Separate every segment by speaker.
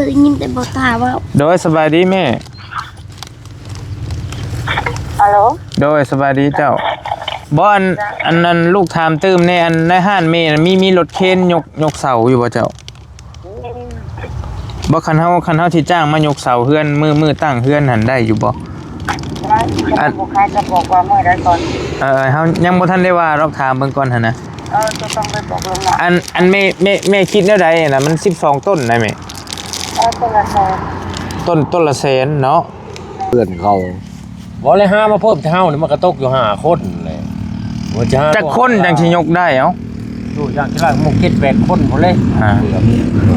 Speaker 1: ยยินแต่บ่ตาว่า
Speaker 2: โดยสบายดีแม่
Speaker 3: ฮัลโหล
Speaker 2: โดยสบายดีเจ้าบ่อันนั้นลูกถามตื้มในอันในห้านแม่มีรถเคนยกเสาอยู่บ่เจ้าบ่คันเฮาที่จ้างมายกเสาเฮือนมือตั้งเฮือนหั่นได้อยู่บ่
Speaker 3: อันผู้ค้าจะบอกว่าเมื่อใดก่อน
Speaker 2: เฮายังบ่ทันได้ว่าเราถามเบิ่งก่อนหั่นนะ
Speaker 3: จะต้องไปบอกลงมา
Speaker 2: อันแม่คิดแนวใดน่ะมัน12ต้นได้แม่
Speaker 3: ต้นละแสน
Speaker 2: ต้นละแสนเนาะ
Speaker 4: เพื่อนเขาบ่เลย5มาเพิ่มเท่านี่มันก็ตกอยู่5คนเลยบ่จะ
Speaker 2: จักคนจังสิยกได้เอ้า
Speaker 4: ดูอย่างที่ว่าหมู่7-8คนพุ่นเลย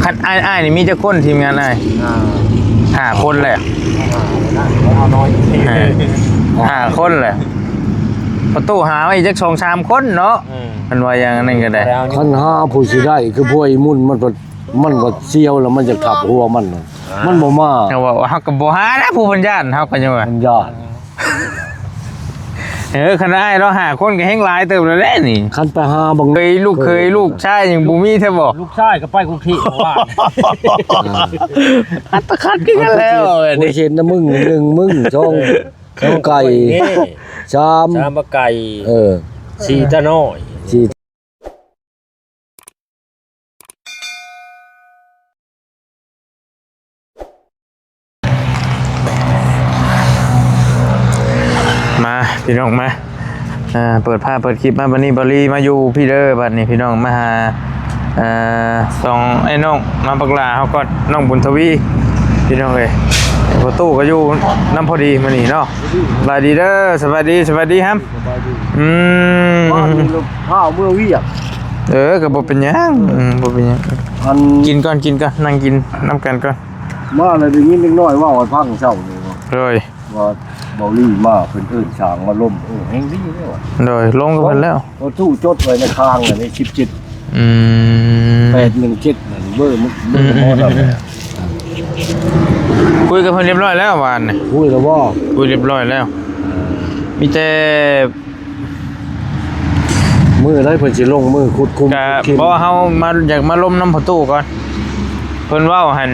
Speaker 2: คันอ้ายนี่มีจักคนทีมงานอ้าย5คนแหละ
Speaker 4: เอาน้อย
Speaker 2: 5คนแหละประตูหาไว้จัก 2-3 คนเนาะมันว่าอย่างนั้นก็ได้
Speaker 4: คันหาผู้สิได้คือพวกไอ้มุ่นมันบ่เสียวแล้วมันจะขับหัวมันบ่มา
Speaker 2: เฮาว่าเฮาก็บ่หานะผู้ปัญญาเฮาก็ยังว่า
Speaker 4: ปัญญา
Speaker 2: คันอ้ายเรา5คนก็แฮงหลายเติบแล้วแหละนี่
Speaker 4: คันไปหาบาง
Speaker 2: เคยลูกชายยังบ่มีแท้บ่
Speaker 4: ลูกชายก็ไปกรุงเทพว่า
Speaker 2: อัตคัดกันแล้ว
Speaker 4: นี่เห็นนะมึง1มึง2ไก่3ไก่4ตะน้อย
Speaker 2: มาพี่น้องมาเปิดภาพเปิดคลิปมาบัดนี้บรีมาอยู่พี่เด้อบัดนี้พี่น้องมาหาสองไอ้น้องมาปักหลาเขาก็น้องบุญทวีพี่น้องเอ้ยประตูก็อยู่น้ำพอดีมานี่เนาะสวัสดีเด้อสวัสดีครับ
Speaker 4: ข้าวเมื่อวิอ่ะ
Speaker 2: ก็บ่เป็นหยังบ่เป็นหยังกินก่อนนั่งกินน้ำกันก่อน
Speaker 4: มาเลยได้ยินนิดหน่อยว่าพังเช้านี่
Speaker 2: เลย
Speaker 4: ว่าเบาลี่มาเพิ่นช้างมาล่มแฮงดีแล้วว่ะ
Speaker 2: เลยลงกับเพิ่นแล้ว
Speaker 4: บ่ตู้จดไว้ในคางน่ะใน17 817นั่นเบอร์มึงพอแล้ว
Speaker 2: คุยกับเพิ่นเรียบร้อยแล้ววานนี่
Speaker 4: คุยแล้วบ่
Speaker 2: คุยเรียบร้อยแล้วมีแต่
Speaker 4: มือได้เพิ่นสิลงมือคุดคุม
Speaker 2: บ่เฮามาอยากมาล้มน้ำประตูก่อนเพิ่นเว้าหั่น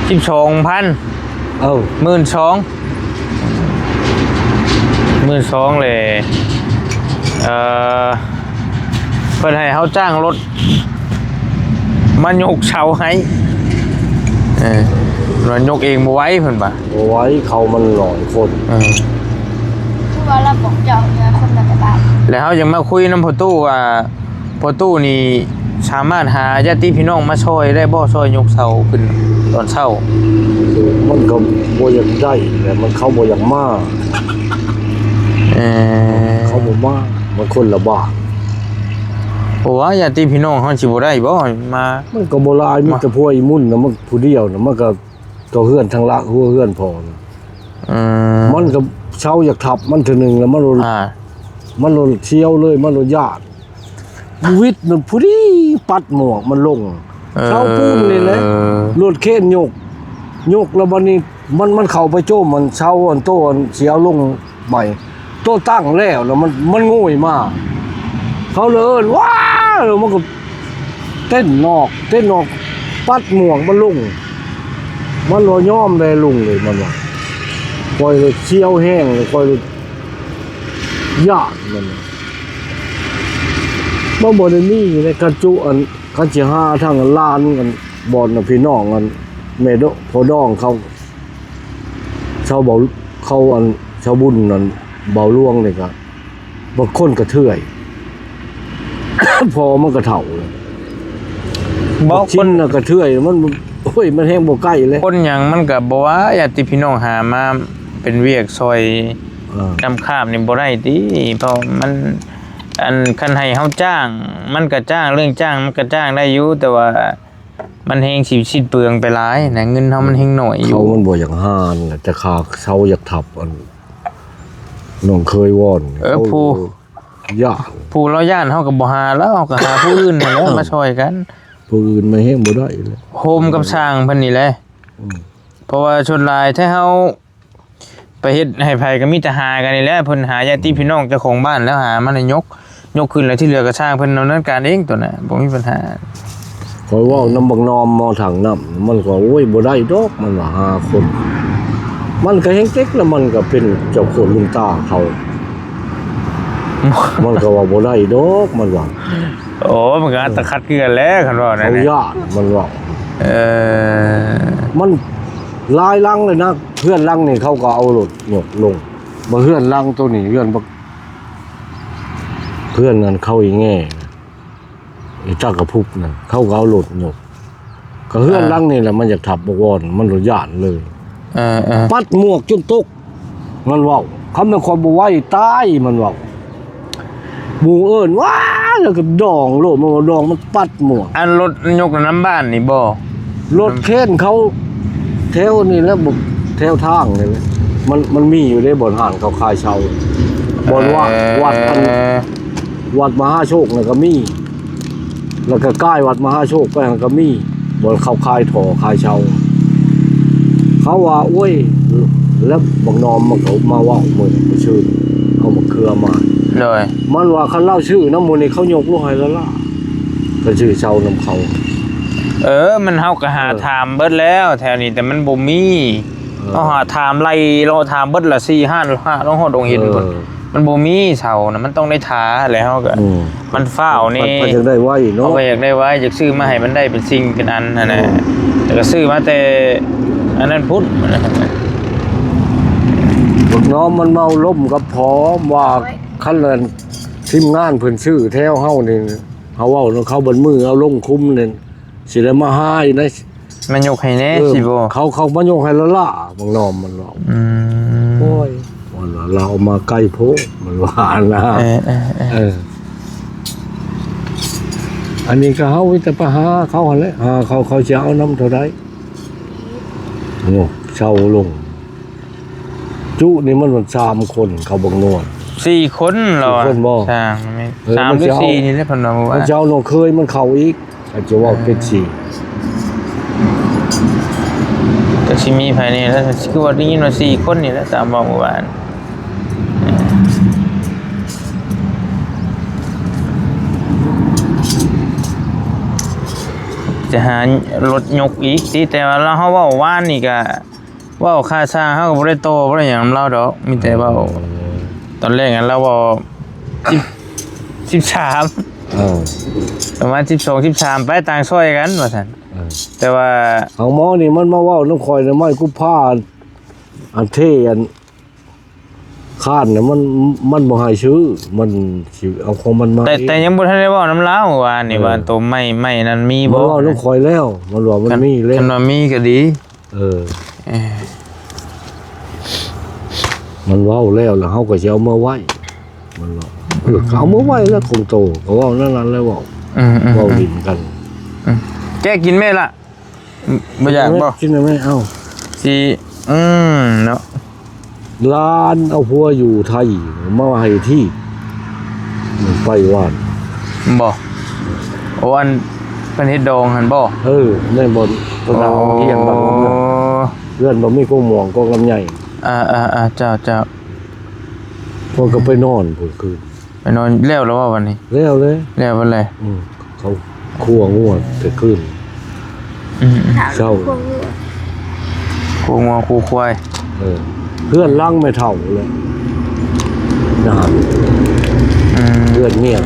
Speaker 2: 12,00012,000เลยเพิ่นให้เฮาจ้างรถมายกเสาให้เรายกเองบ่ไหวเพิ่นบ่
Speaker 4: บ่ไหวเขามัน100คน
Speaker 1: คือว่าเราบอกเจ้าเนี่ยคนละได้
Speaker 2: แล้วเฮายังมาคุยนำพ่อตู้ว่าพ่อตู้นี่สามารถหาญาติพี่น้องมาช่วยได้บ่ช่วยยกเสาขึ้นตอนเช้า
Speaker 4: มันก็บ่อยากได้แต่มันเขาบ่อยากมาเขาบ่มามันคนละบ้าน
Speaker 2: เพราะว่าญาติพี่น้องเฮาสิบ่ได้บ่มา
Speaker 4: มันก็บ่หลายมีแต่พวกอีมุ่นน่ะมันผู้เดียวน่ะมันก็เฮือนทางละหัวเฮือนพอมันก็เช้าอยากทับมันทีนึงแล้วมันเชี่ยวเลยมันญาติวิทย์มันผู้ดีปัดหมวกมันลงเช้าปูนนี่แหละรถเข็นยกแล้วบัดนี้มันเข้าไปโจมมันเช้าอันโตอันเสียวลงใหม่โตตั้งแล้วมันโง่ยมาเขาเลยว้าแล้วมันก็เต้นนอกปัดหมวกมันลงมันรอย่อมเลยลุงเลยมันว่าคอยเชี่ยวแห้งเลยคอยยากมันบ่ได้มีในกระจุอันกันสิหาทางล้านกันบ่อนพี่น้องกันแม่ดอกพอดองเขาชาวเบาเขาอันชาวบุญนั่นเบาล่วงนี่ก็บ่คนกระเทื่อยพอมันก็เฒ่าเลยบ่คนน่ะกระเทื่อยมันโอ้ยมันแห้งบ่ใกล้เลย
Speaker 2: คนหยังมันก็บ่ว่าญาติพี่น้องหามาเป็นเวียกซอยนำข้ามนี่บ่ได้ติเพราะมันอันคันให้เฮาจ้างมันก็จ้างเรื่องจ้างมันก็จ้างได้อยู่แต่ว่ามันแฮงสิสิ้นเปลืองไปหลายนะเงินเฮามันแฮงน้อยอยู่
Speaker 4: เขามันบ่อยากหานแต่ขาเซาอยากทับอันน้องเคยวอน
Speaker 2: ผู้เราย่านเฮาก็บ่หาแล้วเฮาก็หาผู้อื่นนั่นแหละมาช่วยกัน
Speaker 4: ผู้อื่นไม่แฮงบ่ได้เลย
Speaker 2: โฮมกับสร้างเพิ่นนี่แหละเพราะว่าชนหลายถ้าเฮาไปเฮ็ดให้ไผก็มีแต่หากันนี่แหละเพิ่นหาญาติพี่น้องเจ้าของบ้านแล้วหามาให้ยกขึ้นแล้วที่เหลือก็สร้างเพิ่นดำเนินการเองตัวน่ะบ่มีปัญหา
Speaker 4: คอยเว่าน้ำบักนอมมอถังน้ำมันก็โอ้ยบ่ได้ดอกมันว่า5 คน มันก็เฮงเจ๊กแล้วมันก็เป็นเจ้าโคนลุงตาเขา มันก็ว่าบ่ได้ดอกมันว่า
Speaker 2: โอ้มันก็อัตคัดเกลือแล้วคันว่านั่
Speaker 4: เขา
Speaker 2: นน่ะ
Speaker 4: ญาติมันว่า
Speaker 2: อ
Speaker 4: มันลายลังเลยนะเพื่อนลังนี่เขาก็เอารถหยกลงบ่เพื่อนลังตัวนี้เพื่อนบ่เพื่อนนั้นเข้าอีแง่ไอ้จักกระพุบน่ะเขาก็เอารถหยกก็เพื่อนลังนี่แหละมันอยากทับบ่วอนมันรถญาติเลย ปัดหมวกจนตกมันเว้าคำนั้นคนบ่ไหวตายมันเว้าหมู่เอิ้นว้าแล้วก็ดองโลดมันว่าดองมันปัดหมวก
Speaker 2: อันรถยกน้ำบ้านนี่บ่
Speaker 4: รถเข็นเขาแถวนี่แล้วบ่แถวทางนี่แหละมันมีอยู่ในบ่อนหานเขาขายเช่าบ่อนว่าวัดอันวัดมหาโชคน่ะก็มี แล้วก็ใกล้วัดมหาโชคไปหันก็มีบ่อนเขาขายถอขายเช่าเขาว่าโอ้ยแล้วบักนอมมันก็มาเว้ามื้อนี้ชื่อเอามาเครือมา
Speaker 2: โดย
Speaker 4: มันว่าคันเล่าชื่อน้ำมูลนี่เขายกลูกให้แล้วล่ะก็ชื่อเช่านำเขา
Speaker 2: มันเฮาก็หาถามเบิดแล้วแถวนี้แต่มันบ่มีเราหาถามไล่เราถามเบิดละ4 5ลองฮอดองเห็นพุ่นมันบ่มีเสานะมันต้องได้ทาแล้วเฮาก็มันฟ้าวนี่
Speaker 4: มันจะได้ไว้เนาะ
Speaker 2: เอาไปอยากได้ไว้อยากซื้อมาให้มันได้เป็นสิ่งเป็นอันนั่นแหละแต่ก็ซื้อมาแต่อันนั้นพุทธนะครับ
Speaker 4: บักน้อมมันเมาล้มกับพร้อมว่าคันเลินทีมงานเพิ่นชื่อแถวเฮานี่เฮาเว้าเนาะเขาบนมือเอาลงคุ้มนี่สิได้มาหาอยู่ใน
Speaker 2: มันยกให้แน่สิบ่
Speaker 4: เขามาโยกให้แล้วล่ะบักน้อมมันว่าโอ้ยมันว่าเราเอามาใกล้โพมันว่านะอันนี้ก็เฮาวิตไปหาเขาหั่นแหละเขาสิเอานำเท่าใดโอ้เช่าลงจุนี่มัน3 คนเขาบักนวล
Speaker 2: 4 คนเหรอ
Speaker 4: 4 คนบ่
Speaker 2: ใช่3หรือ4นี่แหละเพิ่นว่า
Speaker 4: มันจะเอาน้องเคยมันเข้าอีกอาจจะว่าเป็น4
Speaker 2: ก็สิมีภายในแล้วคือว่าได้ยินว่า4 คนนี่แหละตามบอกเมื่อวานจะหารถยกอีกสิแต่ว่าเราเฮาเว้าว่านนี่ก็เว้าค่าสร้างเฮาก็บ่ได้โตบ่ได้หยังนำเราดอกมีแต่เว้าตอนแรกเราเว้า13ประมาณ12 13ไปต่างซอยกันว่าซั่นแต่ว่า
Speaker 4: เอาหมอนี่มันมาเว้าน้ำข่อยน่ะไม่กูพาอันเทอันข้านน่ะมันบ่ให้ชื่อมันสิเอาของมันมา
Speaker 2: แต่ยังบ่ทันได้เว้านำลาวว่านี่ว่าตัวไม่นั่นมี
Speaker 4: บ่
Speaker 2: บ่
Speaker 4: เว้าน้ำข่อยแล้วมันว่ามันมีแล้ว
Speaker 2: คันว่ามีก็ดี
Speaker 4: มันเว้าแล้วเฮาก็สิเอามาไว้มันว่าเอามาไว้แล้วคงโตก็เว้านั่นแล้วเว้าเว้าดินกัน
Speaker 2: แกกินแม่ล่ะบ่อยากบ่
Speaker 4: กินได้มั้ยเอ้า
Speaker 2: สิเนาะ
Speaker 4: ร้านเอาผัวอยู่ไทยมาให้ที่มันไปว่าน
Speaker 2: บ่โอ้อันเพิ่นเฮ็ดดองหั่นบ่
Speaker 4: ในบนตะนาวเฮียนบางเรื่องบ่มีกงหม่วงกงลำใหญ่
Speaker 2: เจ้า
Speaker 4: พวกก็ไปนอนพุ่นคืน
Speaker 2: ไปนอนแล้วว่าวันนี้
Speaker 4: แล้วเลย
Speaker 2: แล้ววันแรก
Speaker 4: เขาคั่วงัวแต่คืนเช้า
Speaker 2: คูงัวคูควาย
Speaker 4: เพื่อนล้างไม่เท่าเลยนานเพื่อนเมีย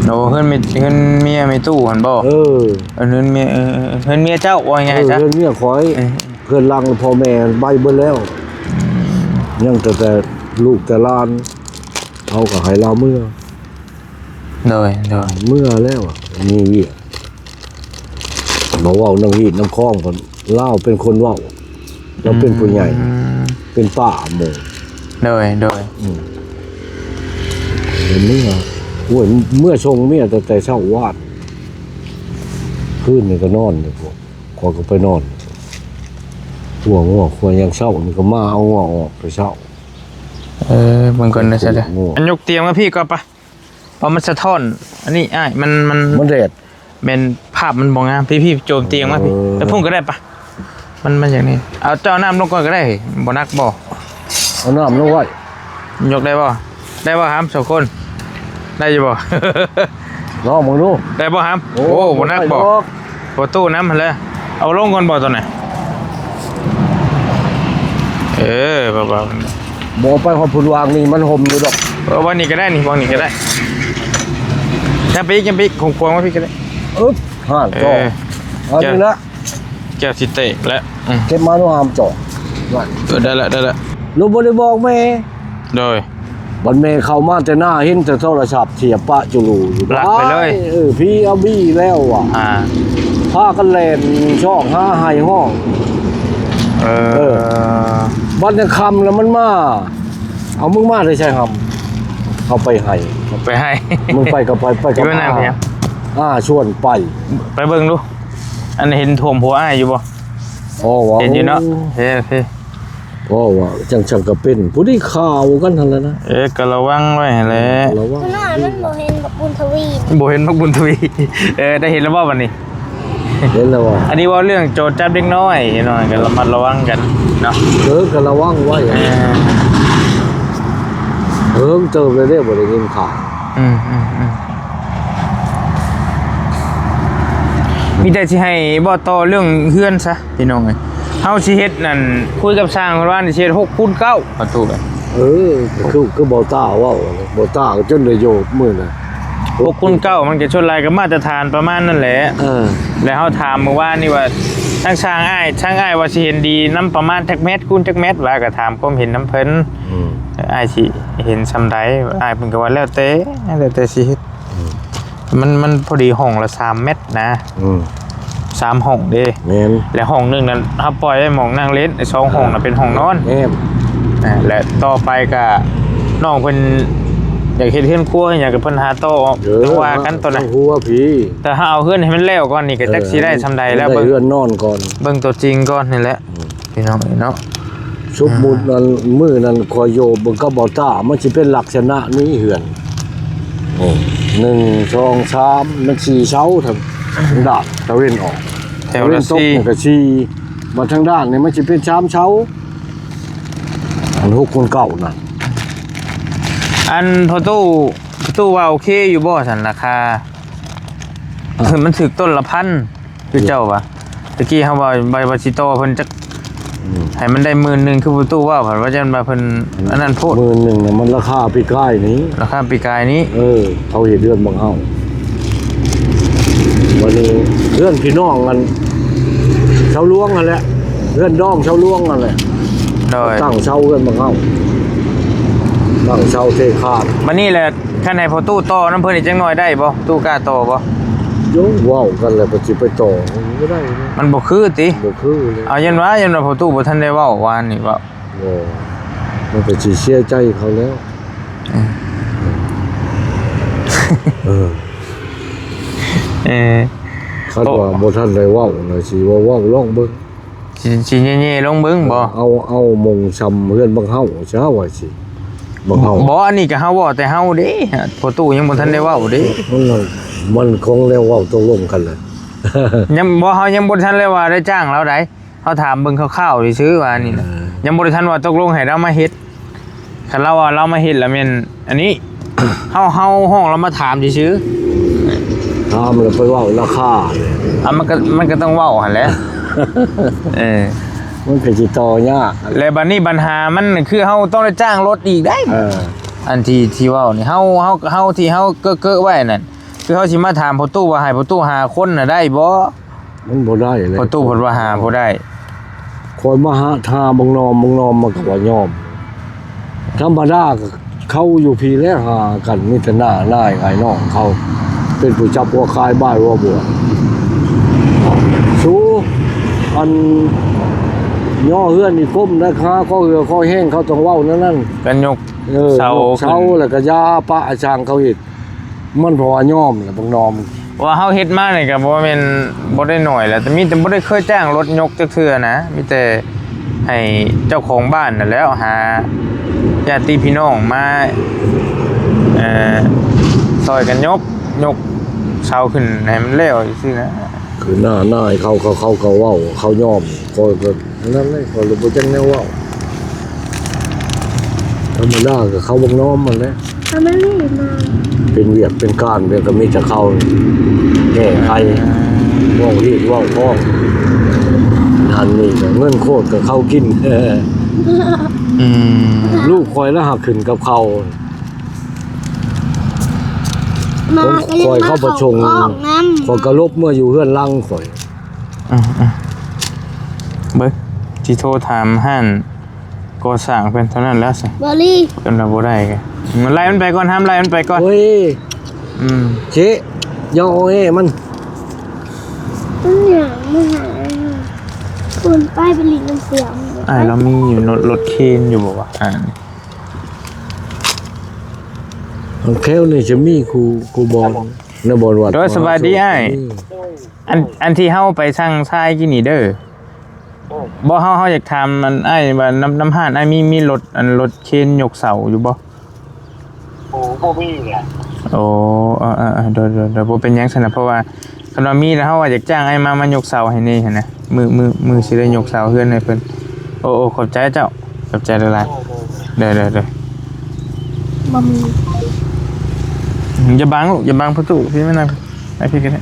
Speaker 2: โอ้เพิ่นเมียไม่ตู้หั่นบ่เพิ่นเมียเจ้าว่าไงจ๊ะ
Speaker 4: เพื่อนเมียขอยเพื่อนล้างพ่อแม่ใบเบิดแล้วยังแต่ลูกแต่หลานเขาก็ให้เราเมื่อ
Speaker 2: โดย
Speaker 4: เมื่อแล้วมีเวียบอกว่าน้ำหีดน้ำคล้องคนเล่าเป็นคนเว่าเราเป็นผู้ใหญ่เป็นป้าโม
Speaker 2: โดย
Speaker 4: เมื่อโอ้ยเมื่อชงเมียแต่เช้าวาดคืนนี่ก็นอนเลยพวกขอก็ไปนอนหัวงอควรยังเช้านี่ก็มาเอาหัวออกไปเช้า
Speaker 2: บางคนนะใช่เลยอันยกเตียงมาพี่ก็ปะเพราะมันสะท้อนอันนี้
Speaker 4: มันแดด
Speaker 2: เป็นภาพมันบ่งามพี่โจมเตียงมาพี่แต่พุ่งก็ได้ปะมันอย่างนี้เอาเจ้าน้ำลงก่อนก็ได้บ่นักบ่
Speaker 4: เอาน้ำลงไว้
Speaker 2: ยกได้บ่ครับ2 คนได้อยู่บ่
Speaker 4: น้องมึงดู
Speaker 2: ได้บ่ครับโอ้บ่นักบ่ประตูน้ำหั่นแหละเอาลงก่อนบ่ตัวไหนบ่
Speaker 4: บ่ไปฮอดพุ่นวางนี่มันห่มอยู่ดอก
Speaker 2: วันนี้ก็ได้นี่วางนี่ก็ได้ยังปีกคงๆว่าพี่ก็ได้
Speaker 4: อึ๊บห่านจ่อเอานี่ละ
Speaker 2: แก้วสิเตะแล้ว
Speaker 4: เก็บมาโนหามจ่อว่า
Speaker 2: ได้ละ
Speaker 4: ลูกบ่ได้บอกแม่
Speaker 2: โดย
Speaker 4: บัดแม่เข้ามาแต่หน้าเห็นแต่โทรศัพท์เสียบปะจุลูอยู่
Speaker 2: ลักไปเลย
Speaker 4: พี่เอาบี้แล้วว่ะพากันเล่นช่องหาไห้ห้องบัดยังคำแล้วมันมาเอามึงมาได้ใช่ครับเอาไปให้ มึงไปกับไปกับชวนไป
Speaker 2: เบิ่งดูอันเห็นท่วมหัวอ้ายอยู่บ่
Speaker 4: อ๋อว่า
Speaker 2: เห็นอยู่เนาะโอเค
Speaker 4: อ๋อว่าจังก็เป็นผู้ที่ข่าวกันทันแล้วนะ
Speaker 2: ก็ระวังไว้แหละ
Speaker 1: ขนาดมันบ่เห็นบักบุญทวี
Speaker 2: บ่เห็นบักบุญทวีได้เห็นแล้วบ่วันนี้
Speaker 4: เห็นแล้วว่า
Speaker 2: อันนี้ว่าเรื่องโจรจับเด็กน้อยหน่อยก็ระมัดระวังกันเนาะ
Speaker 4: ก็ระวังไว้เติมเลยได้บ่ได้ยินข่าว
Speaker 2: มีแต่สิให้บ่ต่อเรื่องเฮือนซะพี่น้องเอ้ยเฮาสิเฮ็ดนั่นคุยกับช่างเพิ่นว่าสิเฮ็ด6x9ประตูแบบ
Speaker 4: คือบ่ต้าเว้าบ่ต้าจนได้โยบมื้อน่ะ
Speaker 2: 6x9มันก็ชนลายกับมาตรฐานประมาณนั่นแหละแล้วเฮาถามเมื่อวานนี่ว่าช่างอ้ายว่าสิเห็นดีนำประมาณจักเม็ดคูณจักเม็ดว่าก็ถามความเห็นนำเพิ่นอ้ายสิเห็นซำใดอ้ายเพิ่นก็ว่าแล้วแต่สิเฮ็ดมันพอดีห้องละ3เม็ดนะ3ห้องเด้
Speaker 4: แม่น
Speaker 2: แล้วห้องนึงนั้นเฮาปล่อยให้หม่องนั่งเล่นไอ้2ห้องน่ะเป็นห้องนอนและต่อไปก็น้องเพิ่นอยากเฮ็ดเฮือนครัวอยากกับเพิ่นหาโต๊ะว่ากันตัวน่ะ
Speaker 4: หัวพี่
Speaker 2: แต่ถ้าเอาเฮือนให้มันแล้วก่อนนี่ก็จักสิได้ซำใดแล้ว
Speaker 4: เบิ่งเฮือนนอนก่อน
Speaker 2: เบิ่งตัวจริงก่อนนี่แหละพี่น้องเนาะ
Speaker 4: สมมุตินั้นมื้อนั้นคอยโยบเบิ่งก็บ่ต้ามันสิเป็นลักษณะนี้เฮือน1 2 3มัน4เช้าทั้งด้านตะเวนออก
Speaker 2: แถวละ4
Speaker 4: ก็4มาทางด้านนี่มันสิเป็น3เช้าอัน6คนเก่าน่ะ
Speaker 2: อันพอตู้ว่าโอเคอยู่บ่ซั่นราคามันถึกต้นละพันคือเจ้าป่ะตะกี้เฮาว่าใบบาซิโตเพิ่นจักให้มันได้10,000คือประตูว่าเพิ่นว่าจังว่าเพิ่นอันนั้นโพด
Speaker 4: 10,000น่ะมันราคาปีกายนี้
Speaker 2: ราคาปีกายนี้
Speaker 4: เขาเฮ็ดเดือนบังเฮาวันนี้เรื่องพี่น้องกันชาวล้วงนั่นแหละเรื่องดองชาวล้วงนั่นแหละตั้งเช่าเรื่องบังเฮาตั้งเช่าเทคาด
Speaker 2: บัดนี้แหละคันให้พอตู้ต่อน้ำเพิ่นอีกจังหน่อยได้บ่ตู้กล้าต่อบ่
Speaker 4: โยว้าวกันแล้วก็สิไปต่อบ่ได้
Speaker 2: มันบ่คือติ
Speaker 4: บ่คือเลย
Speaker 2: เอายันว่าพอตู้บ่ทันได้เว้าวานนี่ว่า
Speaker 4: มันก็สิเสียใจเขาแล้วคันว่าบ่ทันได้เว้าน่ะสิว่าเว้าลองเบิ่ง
Speaker 2: สิแย่ๆลองเบิ่งบ่
Speaker 4: เอามงซำเฮือนบังเฮาซะว่าสิ
Speaker 2: บ่อันนี้ก็เฮาเว้าแต่เฮาเด้พอตู้ยังบ่ทันได้เว้าเด้
Speaker 4: มันคงแล้วเว้าตกลงกันแล้ว
Speaker 2: ยังบ่เฮายังบ่ทันเลยว่าได้จ้างเราได้เฮาถามเบิ่งคร่าวๆซื่อๆว่านี่นะยังบ่ได้ทันว่าตกลงให้เรามาเฮ็ดคันเราว่าเรามาเฮ็ดแล้วแม่นอันนี้เฮาห้องเรามาถามซื่อ
Speaker 4: ๆถามแล้วไปเว้าราคา
Speaker 2: มันก็ต้องเว้าหั่นแหละ
Speaker 4: มันก็สิต่อยาก
Speaker 2: แล้วบัดนี้ปัญหามันคือเฮาต้องได้จ้างรถอีกได้อันที่เว้านี่เฮาที่เฮาเก้อไว้นั่นคือเฮาสิมาถามพ่อตู้ว่าให้พ่อตู้หาคนน่ะได้บ่
Speaker 4: มันบ่ได้เลย
Speaker 2: พ่อตู้เพิ่นว่าหาบ่ได้
Speaker 4: คอยมาหาทาบงนอมมันก็ว่ายอมธรรมดาเขาอยู่พี่แล้วหากันมีแต่หน้าไอ้น้องเขาเป็นผู้จับหัวคายบ้ายหัวบัวสู้อันย่อเฮือนนี่ก้มนะคะก็เหือข้อแห้งเขาต้องเว้านั่น
Speaker 2: กันยกเสา
Speaker 4: แล้วก็ยาปะอาจารย์เขาเฮ็ดมันเพราะว่าย่อมแหละบางนอม
Speaker 2: ว่าเฮาเฮ็ดมานี่ก็บ่แม่นบ่ได้น้อยแหละแต่มีแต่บ่ได้เคยจ้างรถยกจักเทื่อนะมีแต่ให้เจ้าของบ้านนั่นแล้วหาญาติพี่น้องมาซอยกันยกเสาขึ้นให้มันแล้วซื่อนะ
Speaker 4: คือหน้าเขาเว้าเขาย่อมคอยก็นั่นเลยคอยบ่จังแนวเว้าธรรมดาก็เขาบังน้อมมันแหละ
Speaker 1: ามาลี่มา
Speaker 4: เป็นเวียกเป็นการเวียกก็มีแต่เข้าแก้ไขว่าวรีดว่าวพ้องนั่นนี่ก็เงินโคตรก็เข้ากิน
Speaker 2: อืม
Speaker 4: ลูกคอยแล้วหักขึ้นกับเขา
Speaker 1: มา
Speaker 4: ผมคอยเข้าประชง
Speaker 1: ออกน้ำ
Speaker 4: คอยกระลบเมื่ออยู่เฮือนลังคอย
Speaker 2: เบิ้งสิโทรถามห้านก่อสร้างเพิ่นเท่านั้นแล้วสิ
Speaker 1: บอลลี่
Speaker 2: จนเราบ่ได้แกมันไล่มันไปก่อนห้ามไล่มันไปก่อน
Speaker 4: เฮ้ย
Speaker 2: อืม
Speaker 4: เชะยอเอ้มัน
Speaker 1: ต้นอย่างไม่หายคุณป้ายเป็นลิงเป็นเสียง
Speaker 2: เรามีอยู่รถเคนอยู่บ่วะ
Speaker 4: แค่นี่จะมีครูบอลในบอลวัด
Speaker 2: โดยสบายดีอ้ายอันที่เฮาไปสร้างทรายกินนี่เด้อบ่เฮาอยากทำมันอ้ายว่าน้ำห้านอ้ายมีรถรถเคนยกเสาอยู่บ่
Speaker 3: โอ้บ่มีอ่ะ
Speaker 2: โอ้เดี๋ยวบ่เป็นหยังซั่นน่ะเพราะว่าคันว่ามีแล้วเฮาว่าอยากจ้างอ้ายมายกเสาให้นี่หั่นนะมือสิได้ยกเสาเฮือนให้เพิ่นโอ้ขอบใจเจ้าขอบใจหลายๆเด้อ
Speaker 1: บะหมี่
Speaker 2: อย่าบังลูกอย่าบังประตูพี่ไม่นั่งไอพี่กันได้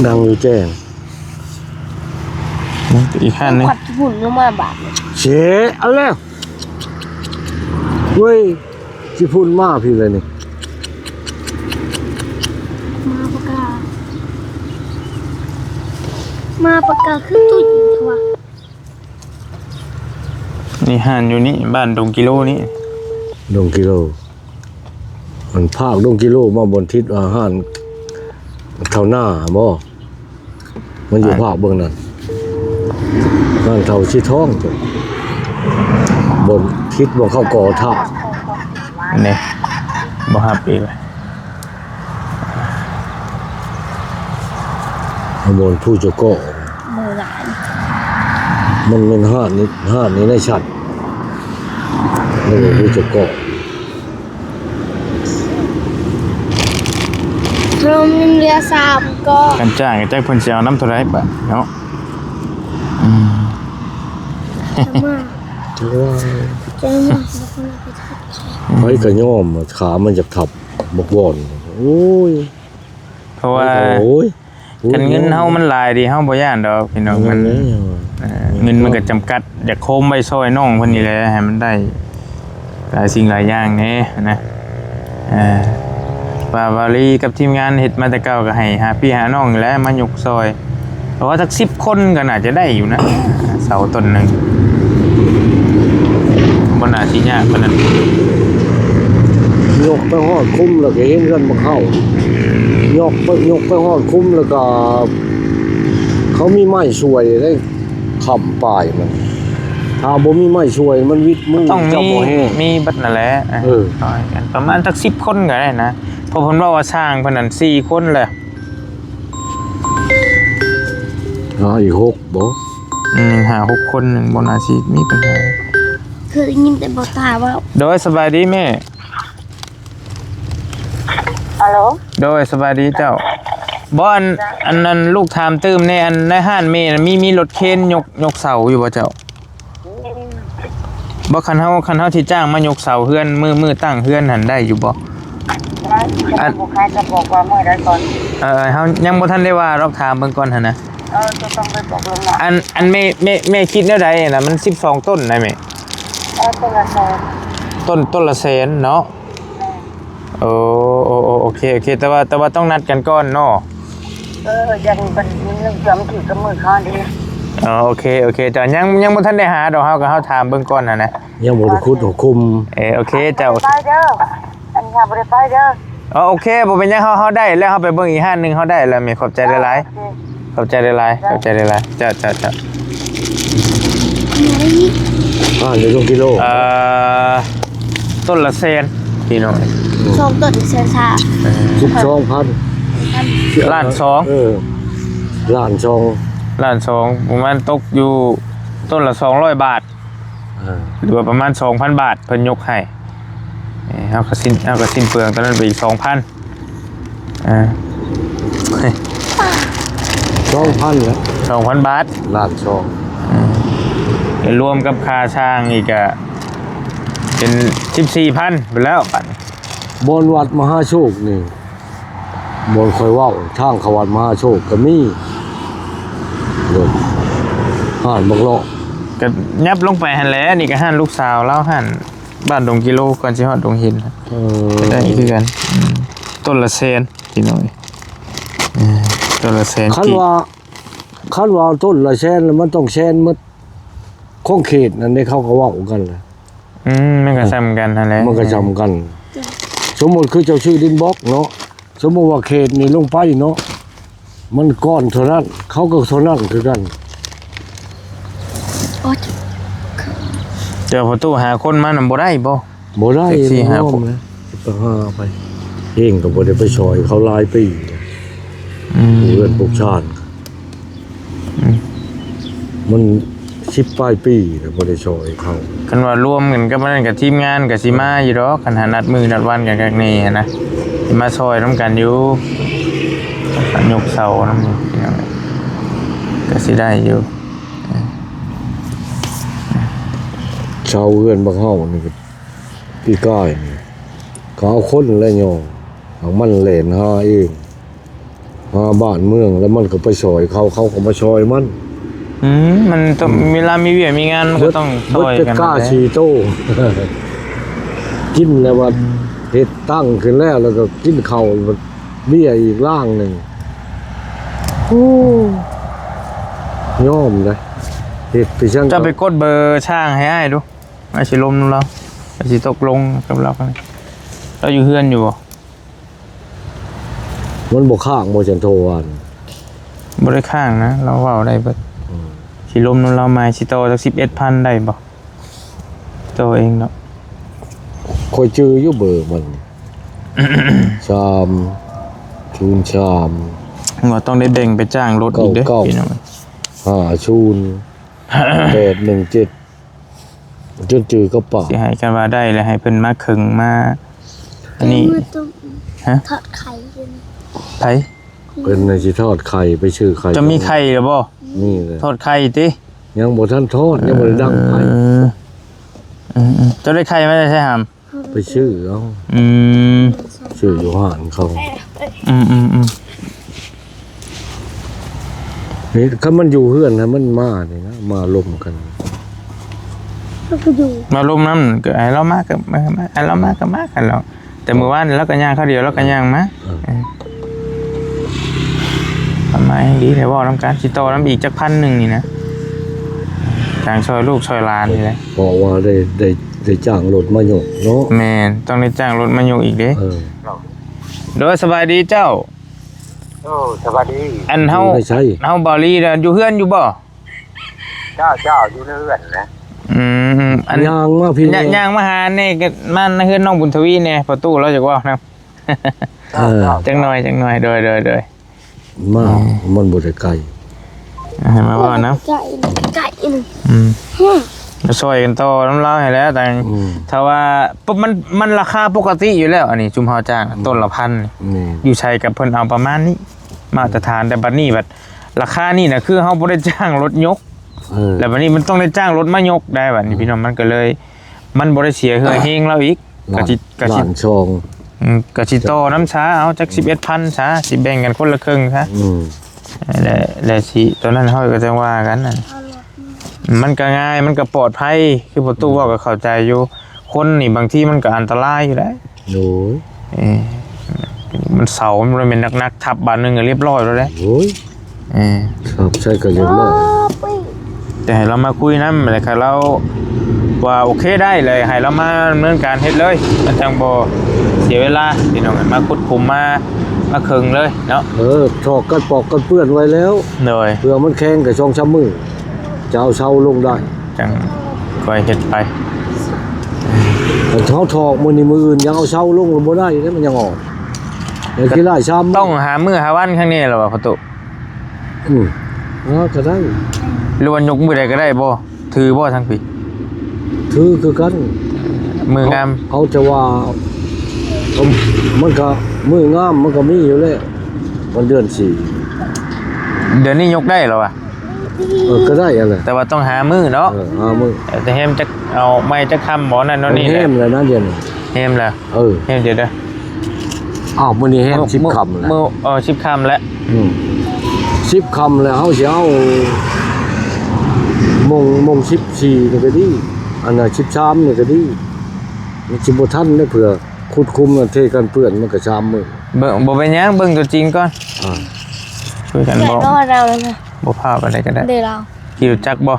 Speaker 4: ดังอยู่แจ้ง
Speaker 2: อีกขั้นนึง
Speaker 1: ขวัดหุ่นลงมาบาทเลย
Speaker 4: เชะเอาแล้วเว้ยสิพูดมากพี่เลยนี่
Speaker 1: มาปากกาขึ้นตุ้ยทัว
Speaker 2: นี่ห่านอยู่นี่บ้านดงกิโลนี่
Speaker 4: ดงกิโลมันภาคดงกิโลมาบนทิศอาหารเท่าหน้าบ่มันอยู่ภาคเบื้องนั้นนั่นเท่าชิท้องตัวบนทิศบนเข้าก่อท่า
Speaker 2: นี่บ่ฮับอีกเลย
Speaker 4: บนผู้จะก่อ
Speaker 1: เมื่อไหร่
Speaker 4: มันเป็นห้านี้ในชัดแล้วก็ผู้จะก่อ
Speaker 1: เรามีเรือสามก็
Speaker 2: กันจ้างแจ้งเพิ่นสิเอาน้ำเท่าไรบาทเนาะ
Speaker 1: มา
Speaker 4: เจ้าว่า
Speaker 1: เจอมาแล้วก็เราไปทับ
Speaker 4: ไฟกระย่อมขามันจะขับบกวอนโอ้ย
Speaker 2: เพราะว่า
Speaker 4: โอ้ย
Speaker 2: กันเงินเฮามันหลายดีเฮาบ่ย่านดอกพี่น้องมันเงินมันก็จำกัดอยากโคมไว้ซอยน้องเพิ่นนี่แหละให้มันได้หลายสิ่งหลายอย่างแน่นะวาลีกับทีมงานเฮ็ดมาแต่เก่าก็ให้หาพี่หาน้องนี่แหละมายกซอยเพราะว่าสัก10คนก็น่าจะได้อยู่นะเสาต้นหนึงบ่น่าสิยากปานนั้น
Speaker 4: ยกไปหอดคุ้มแล้วก็เห็นกันมาเข้ายกไปหอดคุ้มแล้วก็เขามีไม้ช่วยได้ขับป่ายมันถ้าบ่มีไม้ช่วยมันวิดมือ
Speaker 2: ต้อง
Speaker 4: จะบ่แห้ง
Speaker 2: มีบัดนั่นแหละ น้อยกันประมาณสัก10คนก็ได้นะเพราะเพิ่นว่าสร้างเพิ่นนั่น4คนแหละ
Speaker 4: อีก6บ่
Speaker 2: 5-6คนนึงบ่น่าสิมีปัญหา
Speaker 1: เคยยินแต่บอกตาว่า
Speaker 2: โดยสบายดีแม่
Speaker 3: ฮัลโหล
Speaker 2: โดยสบายดีเจ้าบ่อันนั้นลูกถามตื้มในอันในห้านแม่น่ะมีรถเคนยกเสาอยู่บ่เจ้าบ่คันเฮาที่จ้างมายกเสาเฮือนมือตั้งเฮือนหันได้อยู่บ่
Speaker 3: อันผู้ค้าจะบอกว่าเมื่อไรก่อน
Speaker 2: เฮายังบ่ทันได้ว่าเราถามเบิ่งก่อนหั่นนะ
Speaker 3: จะต้องไปบอกลงนะ
Speaker 2: อันแม่คิดแนวใดน่ะมัน12ต้นได้แม่
Speaker 3: ตัวละแสน
Speaker 2: ต้นละแสนเนาะโอเคแต่ว่าต้องนัดกันก่อนเนาะ
Speaker 3: ยังเป็นเรื่องจำถือกับมือเขาดี
Speaker 2: โอเคแต่ยังบ่ทันได้หาดอกเฮาก็เฮาถามเบิ่งก่อนน่ะนะ
Speaker 4: ยังบ่ได้คุดหัวคุม
Speaker 2: โอเคเจ้า
Speaker 3: ไปเด้ออันนี้บริไปเด้อ
Speaker 2: โอเคบ่เป็นหยังเฮาได้แล้วเฮาไปเบิ่งอีกห้านนึงเฮาได้แล้วแม่ขอบใจหลายๆขอบใจหลายๆเจ้า
Speaker 4: ในดงกิโล
Speaker 2: ต้นละแสนพี่น้อง
Speaker 1: สองต้นเซนซา
Speaker 4: 12,000
Speaker 2: ล้านสอง
Speaker 4: ล้านสอง
Speaker 2: ล้านสองประมาณตกอยู่ต้นละ200 บาทหรือว่าประมาณ 2,000 บาทเพิ่นยกให้เฮาก็สิ้นเปลืองตอนนั้นไปอีก 2,000
Speaker 4: 2,000แล้ว
Speaker 2: 2,000 บาท
Speaker 4: ล้านสอง
Speaker 2: รวมกับค่าช่างอีกเป็น 14,000ไปแล้วบัด
Speaker 4: บนวัดมหาโชคนี่บนคอยเว้าทางเขาวัดมหาโชคก็มีรถห่านบักเลาะ
Speaker 2: ก็ยับลงไปหั่นแหละนี่ก็หั่นลูกสาวเล่าหั่นบ้านดงกิโลก่อนสิฮอดดงหินก็ได้คือกันต้นละแสนพี่น้อยต้นละแสน
Speaker 4: คันว่าต้นละแสนแล้วมันต้องแสนหมดของเขตนั่นได้เขาก็เว้ากันแหละ
Speaker 2: มันก็ซ้ำกันนั่นแหละ
Speaker 4: มันก็จำกัน สมมุติคือเจ้าชื่อดินบล็อกเนาะสมมุติว่าเขตนี่ลงไปเนาะมันก้อนเท่านั้นเขาก็เท่านั้นคือกัน
Speaker 1: โอ๊ย
Speaker 2: เจอประตูหาคนมานำบ่ได้บ่
Speaker 4: บ่ได้
Speaker 2: แท็กซี่หา
Speaker 4: น้องนะไปหาไปเองก็บ่ได้ไปซอยเขาหลายปีเพื่อนพวกชาติมัน10ปลายปีแล้วบ่ได้ซอยเขา
Speaker 2: คันว่ารวมกันกับมันกับทีมงานก็สิมาอยู่ดอกคันหานัดมือนัดวันกันกักนี่นะสิมาซอยนํกันอยู่ยกเสานำนี่พี่น้องก็สิได้อยู่
Speaker 4: ชาวเฮือนบักเฮานี่ก็พี่ก้ายนี่เขาเอาคนและย่อเอามันแล่นหาเองหาบ้านเมืองแล้วมันก็ไปซอยเขาก็มาซอยมัน
Speaker 2: มันต้องเวลามีเวียมีงานมันก็ต้องซอยกัน
Speaker 4: กล้าชีโต้ กินแล้วว่าเฮ็ดตั้งขึ้นแล้วก็กินข้าวเบี้ยอีกล่างหนึงโอ้ยอมเลยเฮ็ดไปช่าง
Speaker 2: จะไปกดเบอร์ช่างให้อ้ายดูอาสิลมเราอาสิตกลงกับเรากันเราอยู่เฮือนอยู่บ่
Speaker 4: มันบ่ข้างบ่จันโทวัน
Speaker 2: บ่ได้ข้างนะเราเว้าได้เบิดสิลมเรามาสิโตสัก 11,000 ได้บ่โตเองเนาะ
Speaker 4: คอยจื้ออยู่เบอร์มัน ชามชูนชาม
Speaker 2: ว่าต้องได้แบ่งไปจ้างรถอีกเด้อ
Speaker 4: เก้า
Speaker 2: พี่น้อง
Speaker 4: ชูน 817จนจื้อกระเป๋า
Speaker 2: สิให้กันว่าได้แล้วให้เพิ่นมาครึ่งมาอันนี้
Speaker 1: มือตุ้ม
Speaker 2: ฮะ
Speaker 1: ทอดไข่อยู่
Speaker 2: ไผ
Speaker 4: เป็นในสิทอดไข่ไปชื่อไข่
Speaker 2: จะมีไข่หรือบ่
Speaker 4: นี่เลย
Speaker 2: ทอดไข่ติ
Speaker 4: ยังบ่ทันทอดยังบ่ได้ดังไข่
Speaker 2: จะได้ไข่มาได้ใช่หาม
Speaker 4: ไปชื่อเอา ชื่ออยู่ห้านเขานี่ถ้ามันอยู่เฮือนนะมันมาเนี่ยนะมาลมกัน
Speaker 1: ก็คืออยู่
Speaker 2: มารุมน้ำก็ไอ้เรามากกับไอ้เรามากกับมากกันแล้วแต่เมื่อวานเราก็ย่างข้าวเดียวเราก็ย่างมาทำไมดีแต่ว่าน้ำการชิโตน้ำอีกจัก1,000นี่นะจางซอยลูกซอยหลานนี่แหละ
Speaker 4: บอกว่าได้จ้างรถมาโยกเนาะ
Speaker 2: แม่นต้องได้จ้างรถมาโยกอีกเด้
Speaker 4: เออ
Speaker 2: โดยสบายดีเจ้า
Speaker 3: โอ้สวัสดี
Speaker 2: อันเฮา
Speaker 4: ไม่ใช่
Speaker 2: บาลีน่ะอยู่เฮือนอยู่บ่
Speaker 3: เจ้าอยู่ในเรือนนะ
Speaker 2: อัน
Speaker 4: ยางมาพี่
Speaker 2: ย่างมาหานี่ก็มันเฮือนน้องบุญทวีเนี่ยประตูเราจักว่านะ จังหน่อยโดย
Speaker 4: มามันบ่ได้ไกล
Speaker 2: ให้มาว่านะ
Speaker 1: ไก่หนึ่ง
Speaker 2: มาช่วยกันต่อน้ำเล่าให้แล้วแต่ถ้าว่าปุ๊บมันราคาปกติอยู่แล้วอันนี้จุมเฮาจ้างต้นละ1,000
Speaker 4: นี่
Speaker 2: อยู่ใช้กับเพิ่นเอาประมาณนี้มาตรฐานแต่บัดนี้บัดราคานี่น่ะคือเฮาบ่ได้จ้างรถยก แล้วบัดนี้มันต้องได้จ้างรถมายกได้บัดนี้พี่น้องมันก็เลย มันบ่ได้เสียเฮือเฮงเราอีกกะสิ
Speaker 4: หลานชอง
Speaker 2: กะสิต่อน้ำช้าเอาจัก 11,000ช้าสิแบ่งกันคนละครึ่งซะแล้วสิตอนนั้นเฮาก็จะว่ากันนั่นมันก็ง่ายมันก็ปลอดภัยคือประตูว่าก็เข้าใจอยู่คนนี่บางทีมันก็อันตรายอยู่ได้
Speaker 4: โอ้ย
Speaker 2: มันเสามันเป็นนักๆทับบานนึงก็เรียบร้อยแล้วแหละ
Speaker 4: โอ้ยครับใช่ก็เรียบร้อย
Speaker 2: แต่ให้เรามาคุยนำแล้วก็เราว่าโอเคได้เลยให้เรามาดำเนินการเฮ็ดเลยมันจังบ่เสียเวลาพี่น้องมาขุดคุมมาครึ่งเลยเนาะ
Speaker 4: ถอกกันปอกกันเปื้อนไว้แล้ว
Speaker 2: โดย
Speaker 4: เพื่อมันแข็งกับช่องช้ำมือจะเอาเช่าลงได้
Speaker 2: จังค่อยเฮ็ดไป
Speaker 4: แต่เท้าถอกมือนี่มืออื่นยังเอาเช่าลงบ่ได้แล้วมันยังออกเดี๋ยวกี่ไร่ช้ำ
Speaker 2: ต้องหามื้อหาวันข้างนี้แล้วว่าประตู
Speaker 4: ก็ได้
Speaker 2: หรือว่ายกมือใดก็ได้บ่ถือบ่ทั้งปี
Speaker 4: ถือคือกัน
Speaker 2: มืองาม
Speaker 4: เอาจะว่ามันก็มืองามมันก็มีอยู่แล้วมันเดือน4
Speaker 2: เดี๋ยวนี้ยกได้แล้วอ่ะ
Speaker 4: ก็ได้อะไร
Speaker 2: แต่ว่าต้องหามื้อเนาะ
Speaker 4: มือ
Speaker 2: แต่เฮมจะเอาไม้จะค้ำบ่นั่นเนาะนี่แห
Speaker 4: แห้
Speaker 2: ละ
Speaker 4: มแล้วนะเดี๋ยวนี้
Speaker 2: เฮมแล้ว เฮมเดี๋ยวเด้อ
Speaker 4: อ้าวมื้อนี้แฮม10 คำแล้ว
Speaker 2: 10 คำแล้ว
Speaker 4: 10 คำแล้วเฮาสิเอามง14นี่ก็ดีอันน่ะ13นี่ก็ดีมันสิบ่ทันได้เผื่อขุดคุมกันเทกันเปื้อนมันก็3มื้อ
Speaker 2: เบิ่งบ่เป็นหยังเบิ่งตัวจริงก่อนคุยกัน
Speaker 1: เดี๋ย
Speaker 2: บ่
Speaker 1: วรอเราเลยนะ
Speaker 2: บ่พาไปได้ก็ได้
Speaker 1: เดี๋ยวเรา
Speaker 2: ขี่รถจักรบ่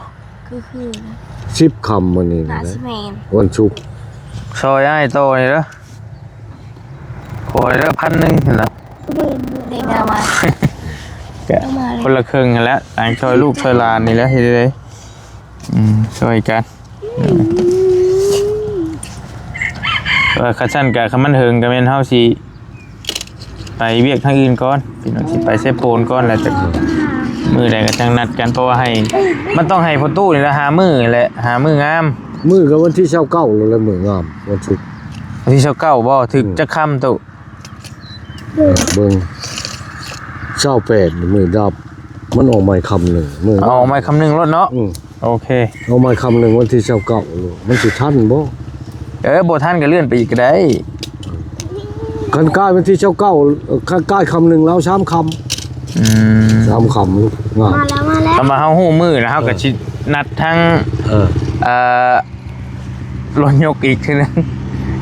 Speaker 1: คือนะ
Speaker 4: 10 คำมื้อนี้
Speaker 1: หนา
Speaker 4: นะ
Speaker 1: สิแมน
Speaker 4: วันศุกร์
Speaker 2: ซอยอ้ายโตนี่เด้อขอเด้อ1,000นึงนั่นล่ะ
Speaker 1: เด็กนามา
Speaker 2: ก็
Speaker 1: เอามาเลย
Speaker 2: คนละครึ่งนั่นแหละต่างช่วยลูกช่วยหลานนี่แหละเฮ็ดได้ช่วยกันคันซั่นก็คันมันเฮิงก็แม่นเฮาสิไปเวียกทางอื่นก่อนพี่น้องสิไปเซโปนก่อนแล้วจะมื้อใดก็จังนัดกันเพราะว่าให้มันต้องให้พ่อตู้นี่ละหามื้อนี่แหละหามื้องาม
Speaker 4: มื้อก็วันที่29แล้วแหละมื้องามวันศุกร์
Speaker 2: วันที่29บ่ถึกจะค่ำตู้
Speaker 4: เบิ่ง28นี่มื้อดับมันออกใหม่คำหนึ่งมื้อ
Speaker 2: เอาไม้คำนึงรถเนาะโอเค
Speaker 4: เอาใหม่คำหนึ่งวันที่29ลูกมันสิทันบ่
Speaker 2: บ่ทันก็เลื่อนไปอีกก็ได้
Speaker 4: คันใกล้วันที่29คันใกล้คำหนึ่งแล้ว3คำ3คำลูกงาม
Speaker 1: มาแล้ว
Speaker 2: ถ้ามาเฮาฮู้มื้อแล้วเฮาก็สินัดทาง รถยกอีกทีนึง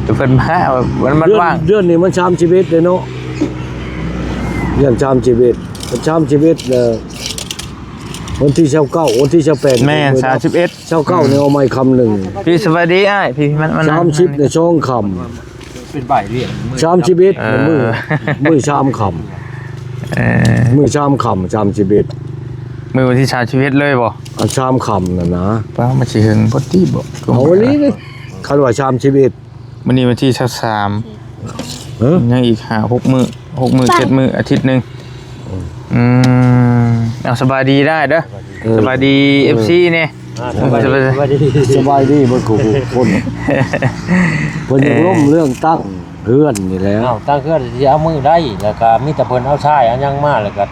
Speaker 2: จะเพิ่นมามันว่าง
Speaker 4: เดือนนี้มัน30เลยเนาะเดือน31มัน31วันที่29วันที่28
Speaker 2: แม่น31
Speaker 4: 29นี่เอาใหม่คำหนึ่ง
Speaker 2: พี่สวัสดีอ้ายพี่มัน
Speaker 4: 30เนี่ยช่องคำ
Speaker 5: เป็นใบเรียน
Speaker 4: 31มื้อ3คำมื้อ3คำ31
Speaker 2: มือวันที่31เลยบ่
Speaker 4: อัน3คำน่ะนะ
Speaker 2: ป้ามาสิหึงบ่ติบ่
Speaker 4: เอาวันนี้เลยคันว่า31
Speaker 2: มื้อนี้วันที่23
Speaker 4: เออ
Speaker 2: ยังอีก6 มื้อ7 มื้ออาทิตย์นึงเอาสบายดีได้เด้อสบายดี FC เนี่ย
Speaker 5: สบายดี
Speaker 4: สบายดีบ่กูคนเพิ่นยังล้มเรื่องตั้งเฮือนนี่แหล้ว
Speaker 5: เอาตั้งเครื่องสิเอามือได้แล้วก็มีแต่เพิ่นเอาชายอันยังมาแล้วก็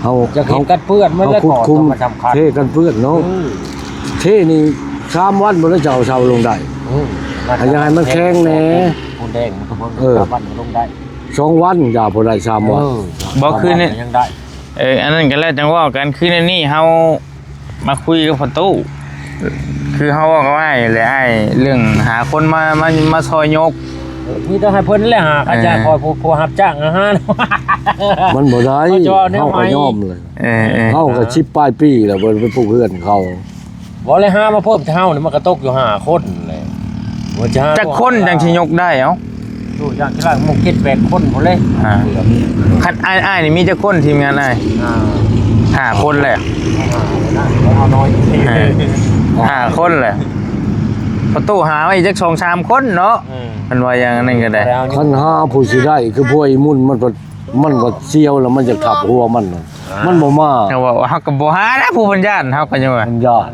Speaker 4: เฮา
Speaker 5: จะเห็นกันเปื้อนมันแล้ว
Speaker 4: คุ
Speaker 5: ก่
Speaker 4: ด
Speaker 5: อน
Speaker 4: คุม
Speaker 5: มันสำคัญ
Speaker 4: เทกันเพื่อนเนาะเทนี่3วันบ่ได้เจ้าเซาลงได้ อันยังไงมันแข็งแหน่
Speaker 5: คนแดงมันก็บ่
Speaker 4: เออ
Speaker 5: วันมันลงได้
Speaker 4: 2วันอย่าบ่ได้3วัน
Speaker 2: บ่คืนนี้
Speaker 5: ยังได้
Speaker 2: อันนั้นก็แล้วจังว่ากันคืนนี้เฮามาคุยกับพ่อตู้คือเฮาว่าก็ว่าแหละไอ้เรื่องหาคนมาซอยยก
Speaker 5: มีแต่ให้เพิ่นแหละหาอาจารย์คอยผู้รับจ้างอาหาร
Speaker 4: มันบ่ได้
Speaker 5: เขาจะเอาแนว
Speaker 4: เฮา
Speaker 5: ใหม่
Speaker 4: ก็ยอมเลย
Speaker 2: ๆ
Speaker 4: เฮาก็ชิบปลายปีแล้วบ่เป็นผู้เพื่อนเขา
Speaker 5: บ่เลยหามาเพิ่มเท่านี่มันก็ตกอยู่5คนเลยว่าจะหา
Speaker 2: จักคนจังสิยกได้เอ้า
Speaker 5: ดูอย่างที่ล่างหมู่7-8คนหมดเลย
Speaker 2: คันอ้ายนี่มีจักคนทีมงานอ้าย5คนแหละ
Speaker 5: เอาน้อย
Speaker 2: 5คนแหละประตูหาไว้จัก 2-3 คนเนาะมันว่าอย่างนั้นก็ได้
Speaker 4: คันหาผู้สิได้คือพวกไอ้มุ่นมันบ่เสียวแล้วมันจะขับหัวมันน่ะมันบ่มา
Speaker 2: แต่ว่าเฮาก็บ่หานะผู้บัญญาณเฮาก็ยังว่า
Speaker 4: มันยาก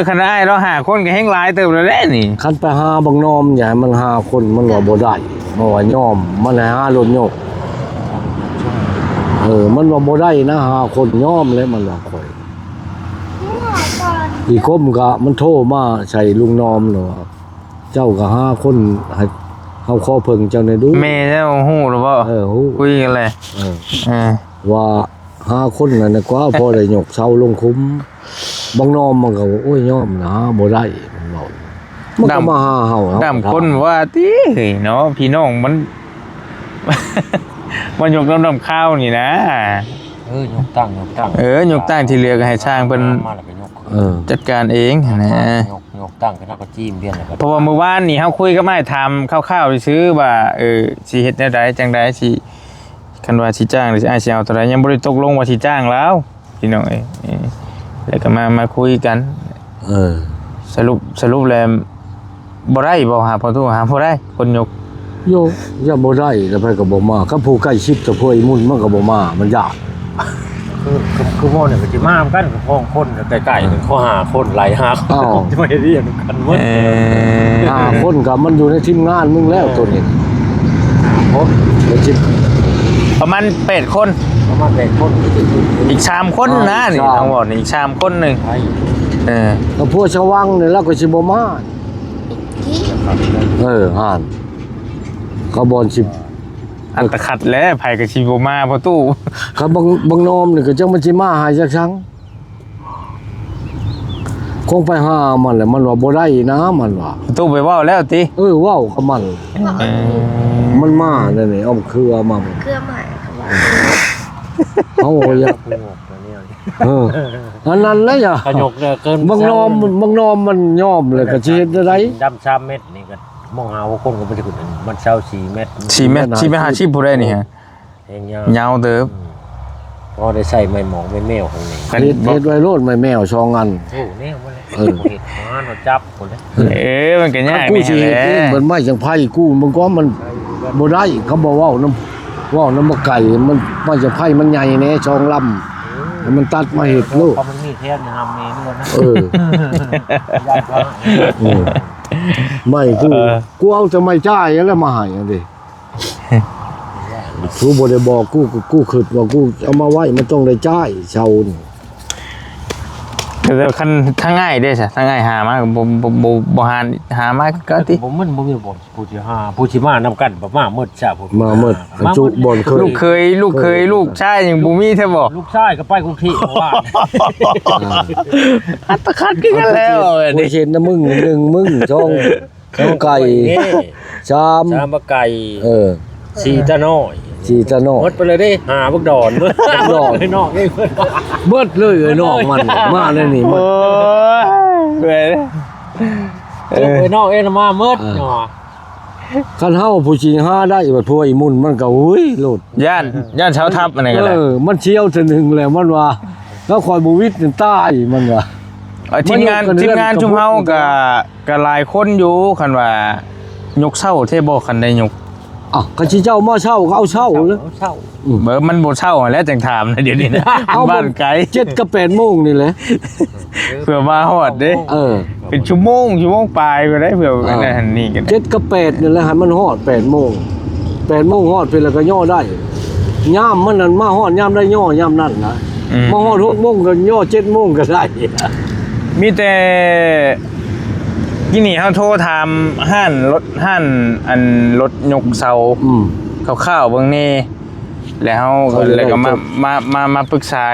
Speaker 2: คันอ้ายเราหาคนก็แฮงหลายเติบแล้วแหละนี่
Speaker 4: คันไปหาบังนอมอย่าให้มันหาคนมันว่าบ่ได้บ่ว่ายอมมันให้หารถยกมันว่าบ่ได้นะหาคนยอมแล้วมันว่าข่อยอีกคมก็มันโทรมาใส่ลุงนอมเนาะเจ้าก็หาคนให้เฮาขอเพิ่งเจ้าได้ดู
Speaker 2: แม่เจ้าฮู้หรือบ่
Speaker 4: ฮู้
Speaker 2: คุยกันเลย
Speaker 4: ว่าหาคนนั่นน่ะกว่าพอได้ยกเสาลงคุ้มบังนอมมันก็ว่าโอ้ยยอมนะบ่ได้มันเว้ามันก็มาหาเฮา
Speaker 2: ดำคนว่าติเนาะพี่น้องมัน มันยกน้ำข้าวนี่นะ
Speaker 5: ยกตั้ง
Speaker 2: ยกตั้งที่เหลือก็ให้ช่างเพิ่น
Speaker 5: มาแล้วก็ยก
Speaker 2: จัดการเองนะ
Speaker 5: ยกตั้งก็นักก็จิ้มเบี้ยนแล้วก็
Speaker 2: เพราะว่าเมื่อวานนี่เฮาคุยกับไม้ทำคร่าวๆซื้อว่าสิเฮ็ดแนวใดจังได๋สิคันว่าสิจ้างหรือสิอ้ายสิเอาเท่าใดยังบ่ได้ตกลงว่าสิจ้างแล้วพี่น้องแล้วก็มาคุยกันสรุปแล้วบ่ได้บ่หาพอตู้หาบ่ได้คนยก
Speaker 4: โยอย่าบ่ได้แล้วไปก็บ่มาคันผู้ใกล้ชิดกับผู้ไอ้มุ่นมันก็บ่มามันยาก
Speaker 5: คือพวกเนี่ยก็สิมากันกับพ้องคนใกล้ๆนึงเขาหาคนหลายหาคนไม่เรียกกันหมด
Speaker 4: คนก็มันอยู่ในทีมงานมึงแล้วตัวนี้
Speaker 2: ประมาณ8คน
Speaker 5: ประมาณ8คน
Speaker 2: อีก3คนนะนี่ทั้งหมดนี่อีก3คนนึง
Speaker 4: แล้วพวกชาววังนี่แล้วก็สิบ่มา
Speaker 1: ที่ ที่
Speaker 4: ห่านเขาบอลสิ
Speaker 2: อันตะขัดแล้วไผก็สิบ่มาพอตู้
Speaker 4: เขาบางนอมนี่ก็จังมันสิมาหายจักครั้งคงไปหามันแหละมันว่าบ่ได้นะมันว่า
Speaker 2: พอตู้ไปเว้าแล้วติ
Speaker 4: เว้ากับมัน มันมานั่นนี่อ้อมเครือมา
Speaker 1: เครื่องหมายเขาว่า
Speaker 4: เอาอย่าอันนั้นแหละอย่า
Speaker 5: ขยกเนี่ยเกิน
Speaker 4: บางนอมมันยอมเลยก็สิเฮ็ดได้
Speaker 5: ดำ3เม็ดนี่ก็มองหาว่าคนก็บ่ได้คนมันเช่า4เม็ด
Speaker 2: 4เมตร4ไปหาชีพผู้ใดนี่ฮะ
Speaker 5: เองยาวย
Speaker 2: าวเด้อ
Speaker 5: พอได้ใส่ไม้หมองไม้แมวข้างใน
Speaker 2: คัน
Speaker 4: เฮ็ดไว้โลดไม่แมวชองอัน
Speaker 5: โอ้แนวบ่เลยเฮ็ดหาเราจับคนเลย
Speaker 2: มันก็ยาก
Speaker 4: กู
Speaker 2: นี่
Speaker 4: สิ
Speaker 2: แห
Speaker 4: เฮ็ด
Speaker 2: ละ
Speaker 4: เองมันไม่จังไผกูมันก็มันบ่ได้เขาบ่เว้าน้ำบ่ไก่มันไม่จังไผมันใหญ่แน่ชองลำมันตัดมาเฮ็ดลูก
Speaker 5: เพราะมันมีแค่นำเมนูนะ
Speaker 4: เออ
Speaker 5: ยันเขา
Speaker 4: ไม่กูเอาแต่ไม่จ่ายแล้วมาให้อันดิกูบ่ได้บอกกูคิดว่ากูเอามาไว้มันต้องได้จ่ายเช่านี่
Speaker 2: แต่คันทางง่ายเด้ซะทางง่ายหามาบ่หามาก็ติ
Speaker 5: ผมมันบ่มีบ่ผู้ที่ห้าผู้ที่มานำกันบ่มาหมดซะผม
Speaker 4: มาหมดจุบ่อนเคย
Speaker 2: ลูกเคยลูกชายยังบ่มีแท้บ่
Speaker 5: ลูกชายก็ไปกรุงเทพว่า
Speaker 2: อัตคัดคือกันแล้ว
Speaker 4: กูเห็นนะมึงหนึ่งมึงช่องไก่ชาม
Speaker 5: สามบะไก่
Speaker 4: สี
Speaker 5: 4ตะน้อย
Speaker 4: สีตะนอก
Speaker 5: หมดไปเลยเด้หาบักดอนเบิดดอนนอกนี่
Speaker 4: เบิดเลยไอ้นอกมันมาเลยนี่มัน
Speaker 2: โอ้ยเว้ย
Speaker 5: ไปนอกเอ็นมาหมดเนาะ
Speaker 4: คันเฮาผู้ชิงหาได้บัดพวกไอ้มุ่นมันก็อุ้ยโลด
Speaker 2: ย่านเช้าทับอันไหนกันแหละ
Speaker 4: มันเชี่ยวเทื่อนึงแล้วมันว่าแล้วคอยบ่วิทย์ใต้มันว่า
Speaker 2: ทีมงานชุมเฮาก็หลายคนอยู่คันว่ายกเช้าเทบ่คันได้ยก
Speaker 4: อ่ะก็สิเจ้ามาเช่าก็เอาเช่าเลย
Speaker 5: เช่า
Speaker 2: เบอมันบ่เช้าแล้วจังถามนะเดี๋ยวนี้นะบ้านไกล
Speaker 4: 7 กับ 8 โมงนี่แหละ
Speaker 2: เพื่อมาฮอดเด้ เป็นชั่วโมงปลายก็ได้เผื่ออันนั้นนี่กัน
Speaker 4: 7 กับ 8นี่แหละให้มันฮอด8 โมง 8 โมงฮอดไปแล้วก็ย่อได้ยามมันนั่นมาฮอดยามได้ย่อยามนั่นนะมาฮอด6 โมงก็ย่อ7 โมงก็ได้
Speaker 2: มีแต่ที่นี่เขาโทรถามห้านอันรถยกเสาข้าวๆเบิ่งนี่แล้วเขาก็เลยก็มาปรึกษา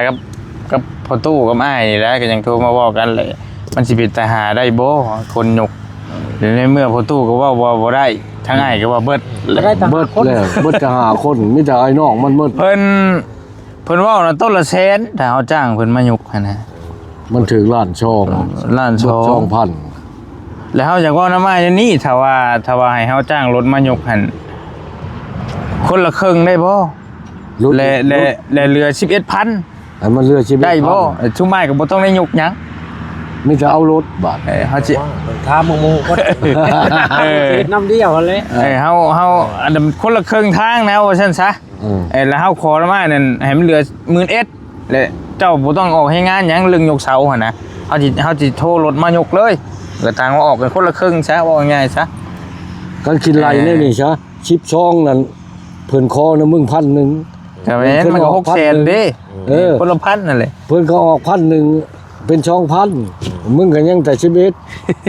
Speaker 2: กับพ่อตู้กับอ้ายนี่แหละก็ยังโทรมาบอกกันเลยมันสิเป็นตาหาได้บ่คนยกหรือในเมื่อพ่อตู้ก็ว่าบ่ได้ทางอ้ายก็ว่าเบิด
Speaker 4: เบิดแล้วเบิดจะหาคนมีแต่ไอ้น้องมันเบิด
Speaker 2: เพิ่นว่านะต้นละแสนถ้าเฮาจ้างเพิ่นมายกหั่นนะ
Speaker 4: มันถึงล้านช่อง
Speaker 2: ล้านสอง
Speaker 4: พัน
Speaker 2: แล้วเฮาอยากว่าน้ำไม้นี่ถ้าว่าให้เฮาจ้างรถมายกหั่นคนละครึ่งได้บ่และเหลือ 11,000
Speaker 4: ให้มันเรือชีวิต
Speaker 2: ได้บ่ชุมไม้ก็บ่ต้องได้ยกหยัง
Speaker 4: มีแต่เอารถบาท
Speaker 2: เฮาสิ
Speaker 5: ถามหมู่ก็น้ำเดียวกันเลย
Speaker 2: เฮาอันนั้นคนละครึ่งทางนะว่าซั่นซะแล้วเฮาขอน้ำไม้นั่นให้มันเหลือ 11,000และเจ้าบ่ต้องออกให้งานหยังเรื่องยกเสาหั่นนะเฮาสิโทรรถมายกเลยก็ต่างว่าออกกันคนละครึ่งซะว่าง่ายซะ
Speaker 4: กันคิดไรนี่ซะชิปช่องนั่นเพิ่นคอนะมึง1,000
Speaker 2: ก็แม่นมันก็600,000เด้คนละพันนั่นแหละ
Speaker 4: เพิ่นก็ออก1,000เป็น2,000มึงก็ยังแต่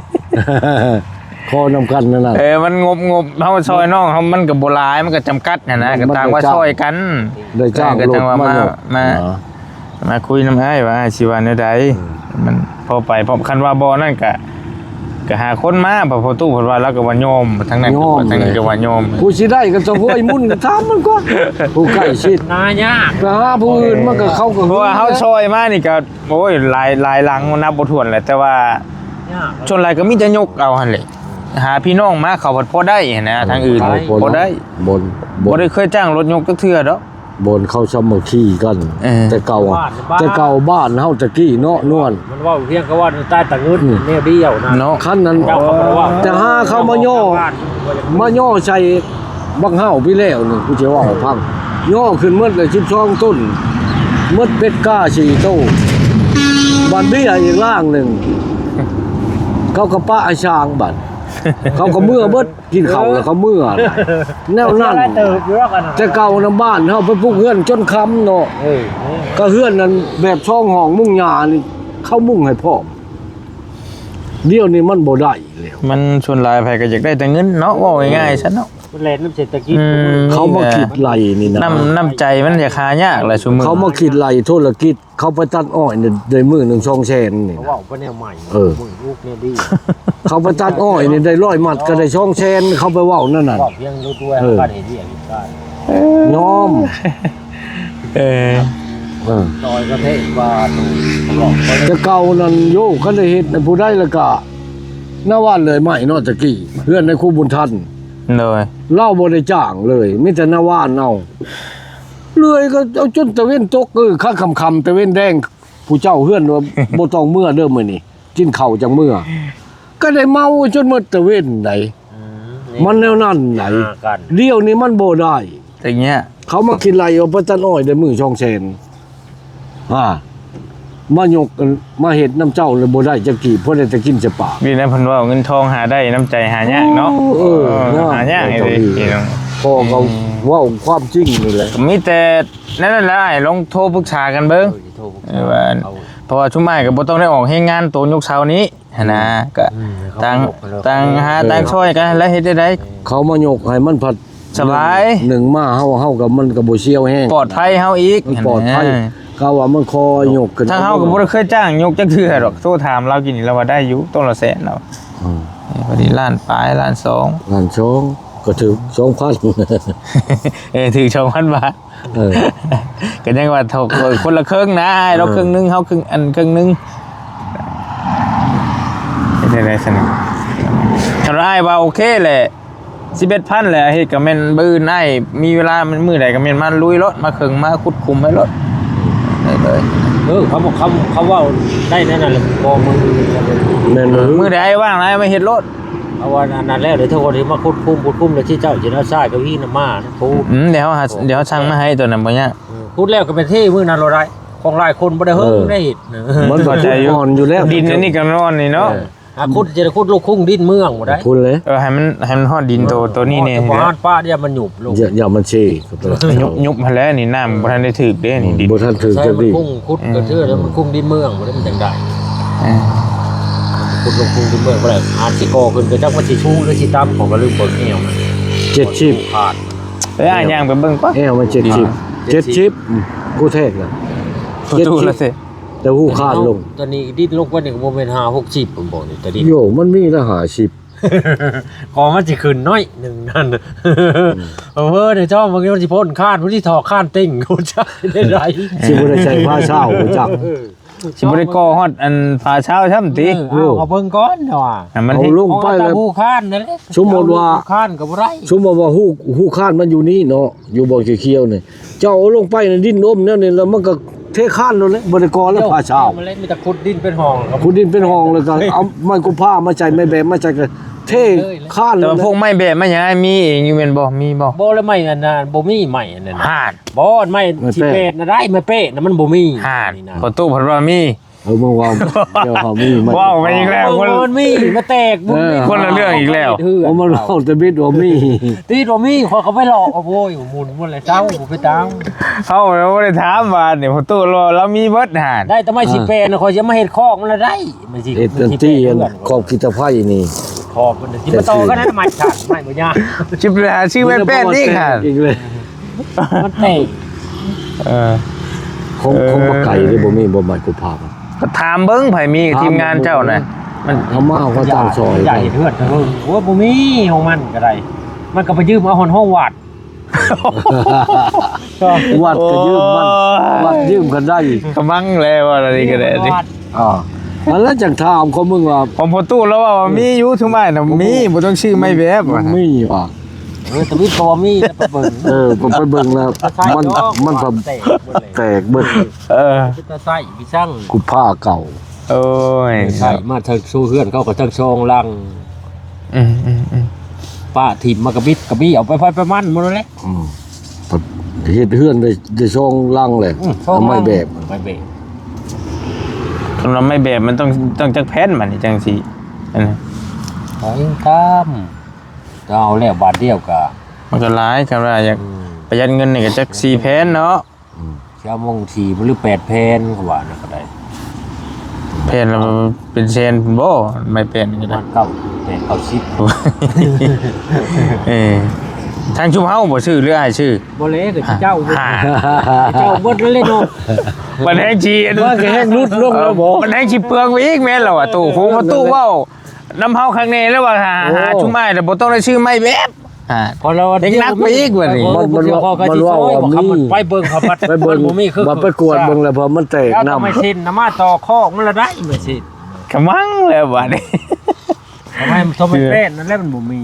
Speaker 4: 11 คอนำกันนั่นน่ะ
Speaker 2: มันงบเฮาซอยน้องเฮามันก็บ่หลายมันก็จำกัดน่ะนะก็ต่างว่าซอยกัน
Speaker 4: ได้จ้าง
Speaker 2: ก็
Speaker 4: ร
Speaker 2: จั
Speaker 4: ถ
Speaker 2: งว่า มาคุยนำอ้ายว่าสิว่าแนวใดมันพอไปพอคันว่าบ่นั่นก็หาคนมาพอตู้เพิ่นว่าแล้วก็ว่าโยมทั้งนั้นทั้งนี้ก็ว่าโยม
Speaker 4: กูสิได้กันซะพวกไอ้มุ่นก็ถามมันก่อนผู้ใกล้ชิด
Speaker 5: นายาก
Speaker 4: ไปหาผู้อื่นมันก็เข้าก็
Speaker 2: เพราะว่าเฮาซอยมานี่ก็โอ้ยหลายหลังนับบ่ถ้วนแหละแต่ว่าส่วนหลายก็มีแต่ยกเอาหั่นแหละหาพี่น้องมาเขาพอได้นะทางอื่นพอได้
Speaker 4: บน
Speaker 2: บ่ได้เคยจ้างรถยกจักเทื่อดอก
Speaker 4: บนเข้าซ้ำมาขี้กันแต่เก่าบ้านเฮาตะกี้เนาะนวล
Speaker 5: มันว่าเพียงก็ว่าใต้ตะงึดแนวเดียวนะ
Speaker 2: เนาะ
Speaker 4: คันนั้นจะหาเข้ามาย่อใส่บักเฮาพี่แล้วนี่กูจะว่าให้ฟังย่อขึ้นหมดเลย12ต้นหมดเป็ดก้า4โตบัดเบี้ยอีกล่างหนึงเขาก็ปะอาช้างบัดเขาก็เมื่อเบิดกินข้าวแล้วเขาเมื่อแนวนั้นแต่เก่านำบ้านเฮาไปปลูกเฮือนจนค้ำเนาะก็เฮือนนั้นแบบช่องห้องมุงหญ้านี่เข้ามุงให้พร้อม เดี๋ยวนี้มันบ่ได้แล้ว
Speaker 2: มันชวนหลายไผก็อยากได้แต่เงินเนาะเว้าง่ายๆซะเนาะ
Speaker 5: มันแล่นน้ำเศรษฐกิจ
Speaker 4: เขามาคิดไหลนี่นะ
Speaker 2: น้ำใจมันอย่าคายากแหละซุมื้อ
Speaker 4: เขามาคิดไหลธุรกิจเขาไปตัดอ้อยเนี่ยได้มื้อหนึง2แสนนี่
Speaker 5: เขา
Speaker 4: นะ
Speaker 5: ว่าไปแนวใหม่มึงลูกเนี่ยดี
Speaker 4: เขาไปตัดอ้อยนี่ได้100มัดก็ได้2แสนเขาไปเว้านั่นน่ะ
Speaker 5: บอกเพียงรู้ด้วยการเห็นเรียกได้
Speaker 4: ยอม
Speaker 2: เออ
Speaker 5: ซอยก็เทศว่าถูกเขาบอกเขา
Speaker 4: แต่เก่านั้นโยเขาได้เฮ็ดผู้ใดแล้วก็น่าว่าเลยไม่เนาะตะกี้เพื่อนในครูบุญทัน
Speaker 2: โดย
Speaker 4: เล่าบ่ได้จ้างเลยมีแต่นาว่านเอาเลยก็เอาจนตะเว้นตกข้าคำตะเว้นแดงผู้เจ้าเฮือนว่า บ่ต้องเมื่อเด้อมื้อนี้กินข้าวจังเมื่อก็ได้เมาจนหมดตะเว้นไหนมันแนวนั้นไหน
Speaker 5: กัน
Speaker 4: เดี๋ยวนี้มันบ่ได้
Speaker 2: แต่เงี้ย
Speaker 4: เขามากินไรเอาไปตันอ้อยได้มือช่องแสนมายกกันมาเฮ็ดน้ำเจ้าเลยบ่ได้จักกี่เพราะได้แต่กินจะปาก
Speaker 2: มีนะเพิ่นว่าเงินทองหาได้น้ำใจหายากเนาะหายากไอ้พี่น้อง
Speaker 4: พ่อก็เว้าความจริงนี่แหละ
Speaker 2: มีแต่นั่นแหละลองโทรปรึกษากันเบิ่งว่าเพราะว่าชุมไม้ก็บ่ต้องได้ออกให้งานโตยกเช้านี้หั่นนะก็ต่างหาต่างช่วยกันแล้วเฮ็ดได้
Speaker 4: เขามายกให้มันผัด
Speaker 2: สบาย
Speaker 4: หนึ่งมาเฮากับมันก็บ่เชี่ยวแห้ง
Speaker 2: ปลอดภัยเฮาอีก
Speaker 4: ปลอดภัยเขาว่ามันคอยกขึ้น
Speaker 2: ถ้าเฮาก็บ่ได้เคยจ้างยกจักเทื่อดอกโทรถามเรากินนี่เราว่าได้อยู่ต้นละแสนเราพอดีล้านปลายล้าน2
Speaker 4: งานช่องก็ถึง 2,000
Speaker 2: ถือ2,000 บาทก็ยังว่าคนละครึ่งนะเราครึ่งนึงเฮาครึ่งอันครึ่งนึงได้ๆซั่นถ้าได้ว่าโอเคแหละ11,000แหละเฮ็ดก็แม่นบื้นได้มีเวลามันมื้อใดก็แม่นมาลุยรถมาครึ่งมาขุดคุมให้รถได้เลย
Speaker 5: เขาบอกเขาว่าได้นั่นน่ะบอกมือ
Speaker 4: แม่น
Speaker 2: มื้อใดว่างไหนมาเฮ็ดรถ
Speaker 5: เอาว่านั่นแล้วเดี๋ยวทุกคนที่มาคุดคุ้มเลยที่เจ้าจะเอาทรายกับพี่น้ำมาพูด
Speaker 2: เดี๋ยวสั่งมาให้ตัวนั้นบ่ยาก
Speaker 5: พูดแล้วก็เป็นที่มือนั้นเราได้ของหลายคนบ่ได้เฮิงได้เห็ด
Speaker 4: มันก็ใจอยู่แล้ว
Speaker 2: ดินอันนี้ก็ร้อนนี่เนาะ
Speaker 5: คุดจะได้คุดลูกคุ้งดินเมืองบ่ได้
Speaker 4: พูดเลย
Speaker 2: ให้มันฮอดดินตัวนี้นี่
Speaker 5: บ่ฮานป้าเนี่ยมันหยุบลง
Speaker 4: อย่ามันเช
Speaker 2: ยุบมาแล้วนี่น้ำบ่ทันได้ถึกเด้นี่ดิน
Speaker 4: บ่ทันถึง
Speaker 5: ใช่
Speaker 4: จะ
Speaker 5: มัน
Speaker 4: ดี
Speaker 5: คุ้งคุดกระเทือแล้วมันคุ้งดินเมืองบ่ได้มันจังได้คุดลงคุ้งดินเมืองบ่ได้อาจสิก่อขึ้นก็จักว่าสิชูหรือสิตำของก็ลืมเบิ่งแอวมัน
Speaker 4: 70
Speaker 5: ขาด
Speaker 2: ไปย่างไปเบิ่งก่อน
Speaker 4: แอวมัน70กูแทกแล้ว
Speaker 2: ประตูละสิ
Speaker 4: แต่หูขาดลง
Speaker 5: ตอนนี้ดินลงกว่านี่ก็บ่แม่น5-60ผมบอกนี่แต่ดิน
Speaker 4: โยมันมีละ50
Speaker 5: ขอมันสิขึ้นน้อยหนึ่งนั่นเดี๋ยวชอบมันสิพ่นคาดมันสิถอคาดติ้งกูจะได้ไร
Speaker 4: สิบ่ได้ใช้ผ้าเช่ากูจัก
Speaker 2: สิบ่ได้ก่อฮอดอันฟ้าเช้าช่ำติ
Speaker 5: เอาเบิ่งก้อนเนาะ
Speaker 2: มัน
Speaker 4: เอาลงไป
Speaker 5: แล้
Speaker 4: แล้ว ว
Speaker 5: ผู้คาดนั่นแหละ
Speaker 4: สมมุติว่า
Speaker 5: คาดกับไร
Speaker 4: สมมุติว่าหูคาดมันอยู่นี่เนาะอยู่บ่อเขียวๆนี่เจ้าเอาลงไปในดินอมเนี่ยนี่แล้วมันก็เทคานแล้วแหละบ่ได้ก่อแล้วผ้าเช่า
Speaker 5: มันเล่นมีแต่ขุดดินเป็นห้องครับ
Speaker 4: ขุดดินเป็นห้องแล้วก็เอาไม้กุผ้ามาใจไม้แบบมาใจก็เทคาน
Speaker 2: แต่
Speaker 4: แล้ว
Speaker 2: ว่าพวกไม้แบบมันยังมีเองอยู่แม่นบ่มีบ่
Speaker 5: บ่แล้วไม่นั่นน่ะบ่มีใหม่อันนั้นน่ะ
Speaker 2: ห่าน
Speaker 5: บ่ไม่สิเป็ดน่ะได้ไม่เป๊ะน่ะมันบ่มี
Speaker 2: ห่าน
Speaker 5: นี่นะ
Speaker 2: ประตูเพิ่นว่ามี
Speaker 4: เมื่อวานเดี๋ยวเขามีมา
Speaker 2: ว้าวไปอีกแล้ว
Speaker 5: มันมีมาแตกบ่มี
Speaker 2: คนละเรื่องอีกแล้ว
Speaker 4: เอามาเล่าแต่บิดว่ามี
Speaker 5: ตีบ่มีเขาไปหลอกโอ้ยหมุนหมดเลยเจ้าบ่ไปตาม
Speaker 2: เขาบ่ได้ถามว่าเนี่ยประตูเรามีเบิดห่าน
Speaker 5: ได้แต่ไม่สิเป็ดน่ะขอยจะมาเฮ็ดคอกมันละได้มันสิ
Speaker 4: เอ็ดอันที่อันขอบกิตาไฟนี่
Speaker 5: ขอบมันสิมาต่อกันนะไม่ขาดไม่บ่ยาก
Speaker 2: ชิบเลยชื่อแม่แป้นนี่ค่ะ
Speaker 4: อีกเลย
Speaker 5: มันแตก
Speaker 4: ของบ่ไก่เลยบ่มีบ่ไม้กุผ้า
Speaker 2: ก็ถามเบิ้งไผมีทีมงานเจ้าน่ะมัน
Speaker 4: เอามาเอาเขาตั้งซอย
Speaker 5: ใหญ่เทือดเบิ่งว่าบ่มีของมันก็ได้มันก็ไปยืมเอาห้องวัด
Speaker 4: วัดก็ยืมมันวัดยืมกันได้
Speaker 2: กำลังแล้วอะไรก็ได้ดิ
Speaker 4: อันแล้วจังถามเขามึงว่า
Speaker 2: ผมพอตู้แล้วว่ามีอยู่ทุกบ้านน่ะมีบ่ต้องชื่อไม่แบบว่ะ
Speaker 4: มีว่ะ
Speaker 5: แต่มีตัวมีแล้วไปเบิ่ง
Speaker 4: ผมไปเบิ่งแล้วมันแตกเบิด
Speaker 5: จะใส่พี่ช่าง
Speaker 4: กุผ้าเก่า
Speaker 2: โอ้ย
Speaker 5: ใส่มาทางสู้เฮือนเขาก็ทางซองลังป้าถิ่มมากระบิดกระบี้เอาไปมันหมดเลย
Speaker 4: เฮ็ดเฮือนได้ช่องลังแหละทำไมแบบ
Speaker 5: ไม่แบบ
Speaker 2: สำหรับไม่แบบมันต้องจักแผ่นมันนี่จังสิอันนั้น
Speaker 5: ขอยังตามเอาแล้วบาทเดียวก็
Speaker 2: มันก็หลายครับว่าอยากประหยัดเงินนี่ก็จัก4แผ่นเนาะ
Speaker 5: เช้ามงทีหรือ8แผ่นก็ว่านะก็ได้
Speaker 2: เพนแล้วมันเป็นเซนบ่ไม่เป็นก็ได้
Speaker 5: มันเก่าแต่เขาชิป
Speaker 2: ทางชุมเฮาบ่ชื่อหรืออ้ายชื่อ
Speaker 5: บ่เละกับเจ้า
Speaker 2: หา
Speaker 5: เจ้าบ่เลยเนาะ
Speaker 2: มันแห้งจี
Speaker 4: ว่าแห้งรุดลงแล้วบ่
Speaker 2: มันแห้งสิเปลืองไปอีกแม่นแล้วอ่ะตู้คงมาตู้เว้าน้ำเฮาข้างในแล้วว่าหาชุมอ้ายแต่บ่ต้องได้ชื่อไม่แบบ
Speaker 5: พอเรา
Speaker 2: เด็กนักไปอีกว่านี่
Speaker 5: มันพอกันสิซอยบ่ครับมันไปเบิ่งเขาบัด
Speaker 4: ไปเบิ่ง
Speaker 5: บ่มีคือ
Speaker 4: บ่ไปกวดเบิ่งแล้วพอมันแตก
Speaker 5: แล้ว
Speaker 4: น้ำ
Speaker 5: ทำไมชินน้ำมาต่อคอกมันละได้ไม่ชิน
Speaker 2: กะมังแล้วบัดนี้
Speaker 5: ทำไมสมัยเป็นนั่นแหละมันบ่มี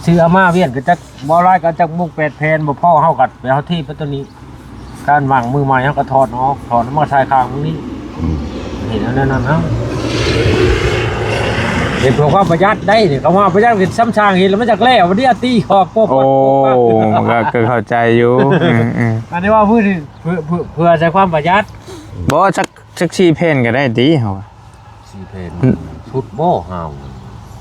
Speaker 5: ชื่ออาม่าเวียนก็จักบ่ร้ายก็จักมุก8แผ่นบ่พอเฮากัดไปเฮาที่ปัตตานีการวางมือใหม่เฮาก็ถอดออกถอดมาใส่ข้างตรงนี้เห็นแล้วนั่นเฮาเห็นพวกความประหยัดได้นี่เขาว่าประหยัดเป็นซ้ำชางเห็นแล้วมันจักแล้ววันนี้ตีขอกโป๊ะ
Speaker 2: โอ้มันก็เข้าใจอยู่
Speaker 5: อันนี้ว่าพูดเพื่อใช้ความประหยัด
Speaker 2: บ่สักชีเพนก็ได้ติเฮา
Speaker 5: สีเพนชุดโม่เฮา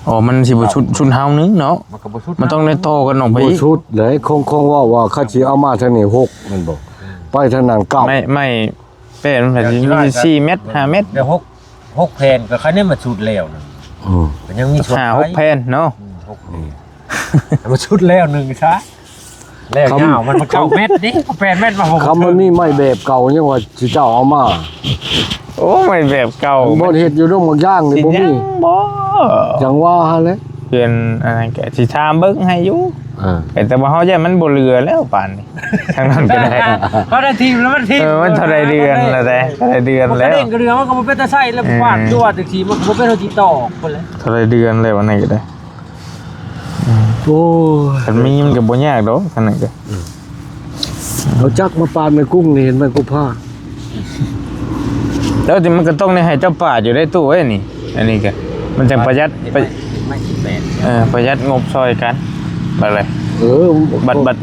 Speaker 2: อ๋อมันสิบ่ชุดเฮานึงเนาะ
Speaker 5: มันก็บ่ชุด
Speaker 2: มันต้องได้โตกันออกไป
Speaker 4: บ่
Speaker 2: อีก
Speaker 4: ชุดเลยคงว่าเขาสิเอามาทางนี้6มันบอกไปทางนั้น9
Speaker 2: ไม่เป็นแบบมี4เม็ด5เม็ด
Speaker 5: เดี๋ยว6แผ่นก็คันนี้มันชุดแล้วนะมันยังมีชุด
Speaker 2: 5-6แผ่นเนาะ
Speaker 5: มันชุดแล้วหนึ่งซะแล้วยาวมัน9เม็ดนี่8เม็ดมา
Speaker 4: ค
Speaker 5: 6
Speaker 4: ำมันมีไม้แบบเก่ายังว่าสิเจ้าเอามา
Speaker 2: โอ้ไม่แบบเก่า
Speaker 4: บ่เฮ็ดอยู่โรงบางย่างนี่บ่มี
Speaker 2: บ่
Speaker 4: จังว่าหั่นแหละ
Speaker 2: เปลี่ยนอะไรแกสิถามเบิ่งให้อยู่แต่ว่าเฮาแย่มันบ่เหลือแล้วป่านนี้ทางนั้นก็ได้
Speaker 5: เขาได้ทีมแล้วมันทีม
Speaker 2: มันเท่าไรเดือนแล้วแต่เท่าไรเดือน
Speaker 5: มัน
Speaker 2: แล้ว
Speaker 5: เด้งกระเดือมันก็บ่เป็นตาใส่แล้วฟาดตัวตึกทีมันก็บ่เป็นเฮาสิตอกพุ่นแหละ
Speaker 2: เท่าไรเดือนแล้วอันไหนก็ได้
Speaker 4: โอ้ย
Speaker 2: คันมีมันก็บ่ยากดอกคันนั้นก็
Speaker 4: เอาจักมาปานแม่กุ้งนี่เห็นไหมกูผ้า
Speaker 2: แล้วที่มันก็ต้องได้ให้เจ้าป่าอยู่ได้ตู้ไว้นี่อันนี้ก็มันจะประหยัด
Speaker 5: ไม่คิดแปด
Speaker 2: ประหยัดงบซอยกันบัดเลย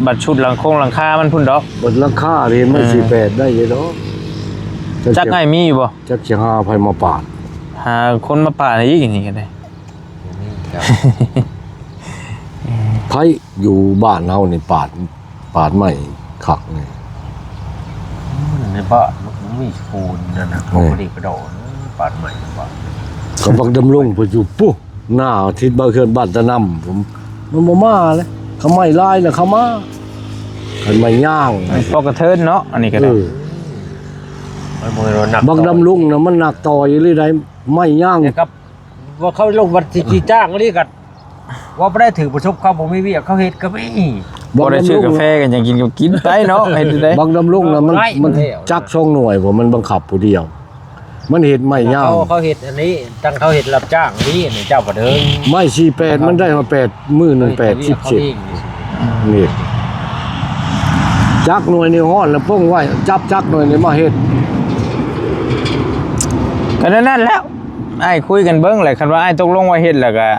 Speaker 2: บัตรชุดหลังคามันพุ่นดอก
Speaker 4: บัดราคาเห็นไหม48ได้อยู่ดอก
Speaker 2: จักไอ้มีอยู่บ่
Speaker 4: จักสิหาไผมาปาด
Speaker 2: หาคนมาป่าอีกนี่ก็ได้
Speaker 4: ไผอยู่บ้านเฮานี่ปาดใหม่คักนี่
Speaker 5: ในบ้านมันมีปูนนั่นน่ะเขาบ่ได้กระโดดปาดใหม่ปาด
Speaker 4: ก็บักดำรงเพิ่นอยู่ปุ๊หน้าทิศบ่เขื่อนบ้านตะนำผมมันบ่มาเลยเขาไม่ลายแล้วเขามาคันไม่ย่าง
Speaker 2: ปกกระเทินเนาะอันนี้ก็ได้
Speaker 5: มันบ่ได้หนัก
Speaker 4: บักดำรงน่ะมันหนักต่อยเลยได้ไม่ย่าง
Speaker 5: ครับว่าเขาลงวัดสิจ้างนี่ก็ว่าบ่ได้ถือประสบเขาบ่มีเวียกเขาเฮ็ดก็มี
Speaker 2: บ่ได้ซื้อกาแฟกันยังกินก็กินไปเนาะให้ได้
Speaker 4: บักดำรงน่ะมันจักช่องหน่วยผมมันบังคับผู้เดียว มันเฮ็ดไม่ย่าง
Speaker 5: เขาเฮ็ดอันนี้ตั้งเขาเฮ็ดรับจ้างนี่อันนี้เจ้าก็เดิน
Speaker 4: ไม่48มันได้มา8มื้อนึง8 17นี่จักหน่วยนี่ฮ้อนแล้วป้งไว้จักหน่วยนี่มาเฮ็ด
Speaker 2: ก็นั่นแล้วไอ้คุยกันเบิ่งแหละคันว่าไอ้ตกลงว่าเฮ็ดแล้วก็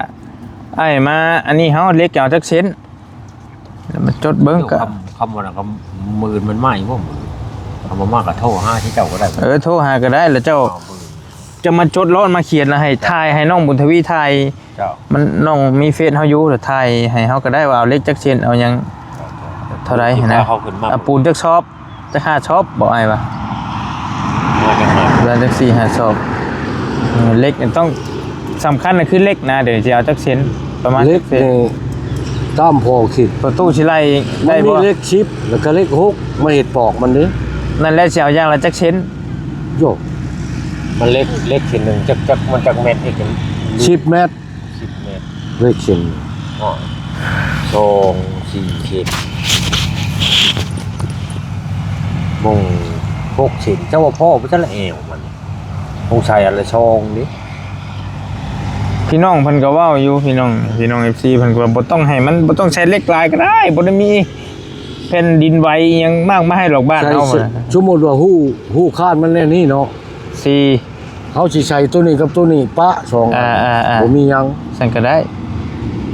Speaker 2: ไอ้มาอันนี้เฮาเล็กเอาจักเซนแล้วมาจดเบิ่งก็
Speaker 5: คำว่าก็มือมันไหม้บ่เอามามากก็โทรหาที่เจ้าก็ได้
Speaker 2: โทรหาก็ได้แล้วเจ้าจะมาจดรถมาเขียนแล้วให้ถ่ายให้น้องบุญทวีถ่าย
Speaker 5: เจ้า
Speaker 2: มันน้องมีเฟซเฮาอยู่แล้วถ่ายให้เฮาก็ได้ว่าเอาเล็กจักเซนเอาหยังเท่าไรนะ
Speaker 5: เขาขึ้นมา
Speaker 2: เอาปูนจักชอบจัก5ชอบบ่ไอ้ว่าแล้วจัก4 5ชอบเล็กต้องสำคัญน่ะคือเล็กนะเดี๋ยวจะเอาจักเซนประมาณ
Speaker 4: เล็ก
Speaker 2: เซน
Speaker 4: นี่ตามพอคิด
Speaker 2: ประตูสิไล่
Speaker 4: มั
Speaker 2: ได้
Speaker 4: นมี
Speaker 2: บ่
Speaker 4: เล็กชิปแล้วก็เล็ก6มาเฮ็ดปอกมันเด้
Speaker 2: นั่นแหละสิเอาอย่างละจักเซน
Speaker 4: โย
Speaker 5: มันเล็กทีนึงจักมันจักเม็ดอีก
Speaker 4: 10 เมตร
Speaker 5: 10เมตร
Speaker 4: เล็กชิ้น
Speaker 5: อ๋อ2 4 10มง6ชิ้นเจ้าว่าพ่อบ่จักละแอวมันคงใช้อะไรช่องนี่
Speaker 2: พี่น้องเพิ่นก็เว้าอยู่พี่น้อง FC เพิ่นก็บ่ต้องให้มันบ่ต้องใช้เล็กลายก็ได้บ่ได้มีแผ่นดินไหวอิหยังมากมายหรอกบ้านเฮา
Speaker 4: สมมุติว่าฮู้คาดมันแน่นี่เนาะ
Speaker 2: 4
Speaker 4: เฮาสิใช้ตัวนี้กับตัวนี้ปะสองบ่มีหยัง
Speaker 2: สั่นก็ได้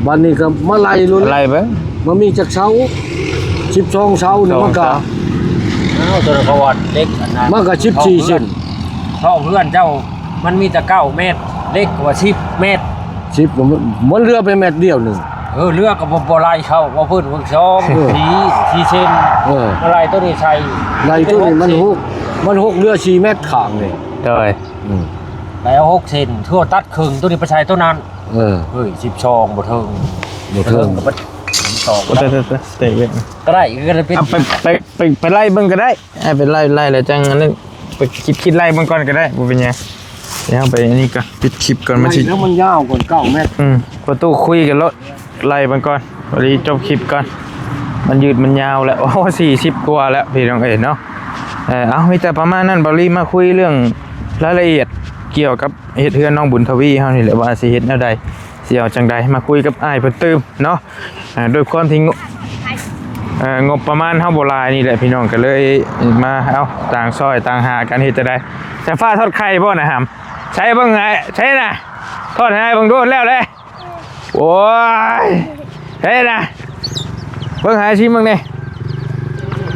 Speaker 4: บัดนี้ก็มาไล่ลุ้น
Speaker 2: อะไรเบิ่ง
Speaker 4: มันมีจักเช้า12เช้านี่มันก็
Speaker 5: ตัวนั้นเขาวัดเล็กอันนั้น
Speaker 4: มันก็14เซน
Speaker 5: ท่อเพื่อนเจ้ามันมีแต่9เมตรเล็กกว่า10เมตร
Speaker 4: 10มันเรือไปเม็ดเดียวหนึง
Speaker 5: เลือกกับบ่ไล่เข้าบ่พื้นเพิ่งซ้อมทีเช่นอะไรตัวนี้ใส่
Speaker 4: ไล่ตัวนี้มัน6เรือ4เมตรข้างนี่
Speaker 2: โดย
Speaker 5: ไปเอา6เซนทั่วตัดครึ่งตัวนี้ไปใช้ตัวนั้นเฮ้ย10ช่องบ่เทิง
Speaker 4: บ่เทิง
Speaker 5: ก็บ่2
Speaker 2: โอ้แต่เตะเว้ย
Speaker 5: ก็ได้ก็ได้เป็น
Speaker 2: เอาไปไล่เบิ่งก็ได้ไปไล่แล้วจังอันนั้นไปคิดไล่เบิ่งก่อนก็ได้บ่เป็นหยังเดี๋ยวไปอันนี้ก่อนปิดคลิปก่อนมาสิ
Speaker 4: แล้วมันยาวกว่า9เมตร
Speaker 2: ประตูคุยกันรถไล่มันก่อนวันนี้จบคลิปก่อนมันยืดมันยาวแล้วโอ้40กว่าแล้วพี่น้องเนาะเอามีแต่ประมาณนั้นบอลลี่มาคุยเรื่องรายละเอียดเกี่ยวกับเฮ็ดเฮือนน้องบุญทวีเฮานี่แหละว่าสิเฮ็ดแนวใดสิเอาจังใดมาคุยกับอ้ายเพิ่นตื้มเนาะด้วยความที่งบประมาณเฮาบ่หลายนี่แหละพี่น้องก็เลยมาเอาต่างซอยต่างหากันเฮ็ดจังได๋แต่ฟ้าทอดไข่บ่นะหำใช้เบิ่งไงใช่น่ะทอดให้เบิ่งโดนแล้วเลยโอ้ยใช่น่ะเบิ่งหาชิมเบิ่งนี่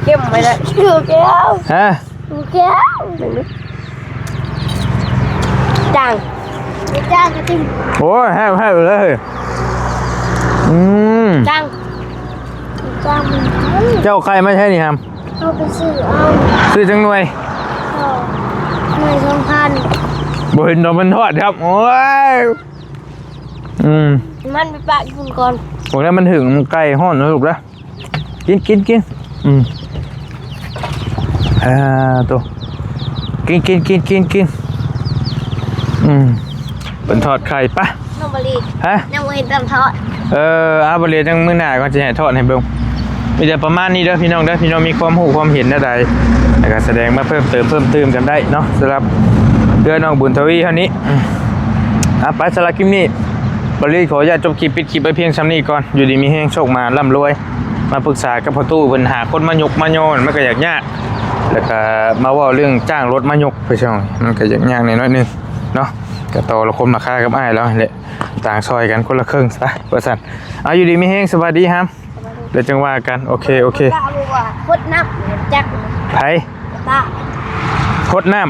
Speaker 1: เข้มไปเลยดูแก้ว
Speaker 2: ฮะ
Speaker 1: ดูแก้วจังจ้างกระติ้ง
Speaker 2: โอ้ยแห้วเลย
Speaker 1: จังจัง
Speaker 2: เจ้าใครไม่ใช่นี่ครับ
Speaker 1: เอาไปซื้อเอา
Speaker 2: ซื้อจังหน่วย
Speaker 1: หน่วย2,000
Speaker 2: บ่เห็นดอกมันทอดครับโอ้ย
Speaker 1: มันไปปะอยู่ก่อน
Speaker 2: พวกนั้นมันถึงไก่ห้อนนะลูกนะกินตัวกินเป็นทอดไข่ปะ
Speaker 1: น้องบรี
Speaker 2: ฮะ
Speaker 1: ยังไม่เห็นตำทอด
Speaker 2: อาบริจังมื้อหน้าก็จะให้ทอดให้เบิ่งมีแต่ประมาณนี้เด้อพี่น้องมีความรู้ความเห็นใดแล้วก็แสดงมาเพิ่มเติมกันได้เนาะสำหรับเรือน้องบุญทวีเท่านี้ไปสำหรับคลิปนี้บริขออนุญาตจบคลิปปิดคลิปไปเพียงซ้ำนี้ก่อนอยู่ดีมีแห้งโชคมาร่ำรวยมาปรึกษากับพ่อตู้เพิ่นหาคนมายกมาโยนมันก็อยากยากแล้วก็มาว่าเรื่องจ้างรถมายกไปช่องมันก็อยากยากน้อยนึงเนาะก็ต่อละคนราคากับอ้ายแล้วแหละต่างซอยกันคนละครึ่งซะว่าซั่นเอาอยู่ดีมีแห้งสวัสดีครับเดี๋ยวจังว่ากันโอเค
Speaker 1: ตาบอกว่าพดน้ำจัก
Speaker 2: ไผ
Speaker 1: ตา
Speaker 2: พดน้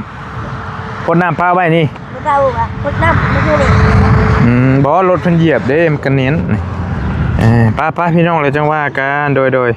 Speaker 2: ำปลาไว้นี่
Speaker 1: ตาบอกว่าพดน้ำไม่ใช่เลย
Speaker 2: บอกรถเพิ่นเหยียบเด้มันกันเน้นป้าพี่น้องเลยจังว่ากันโดย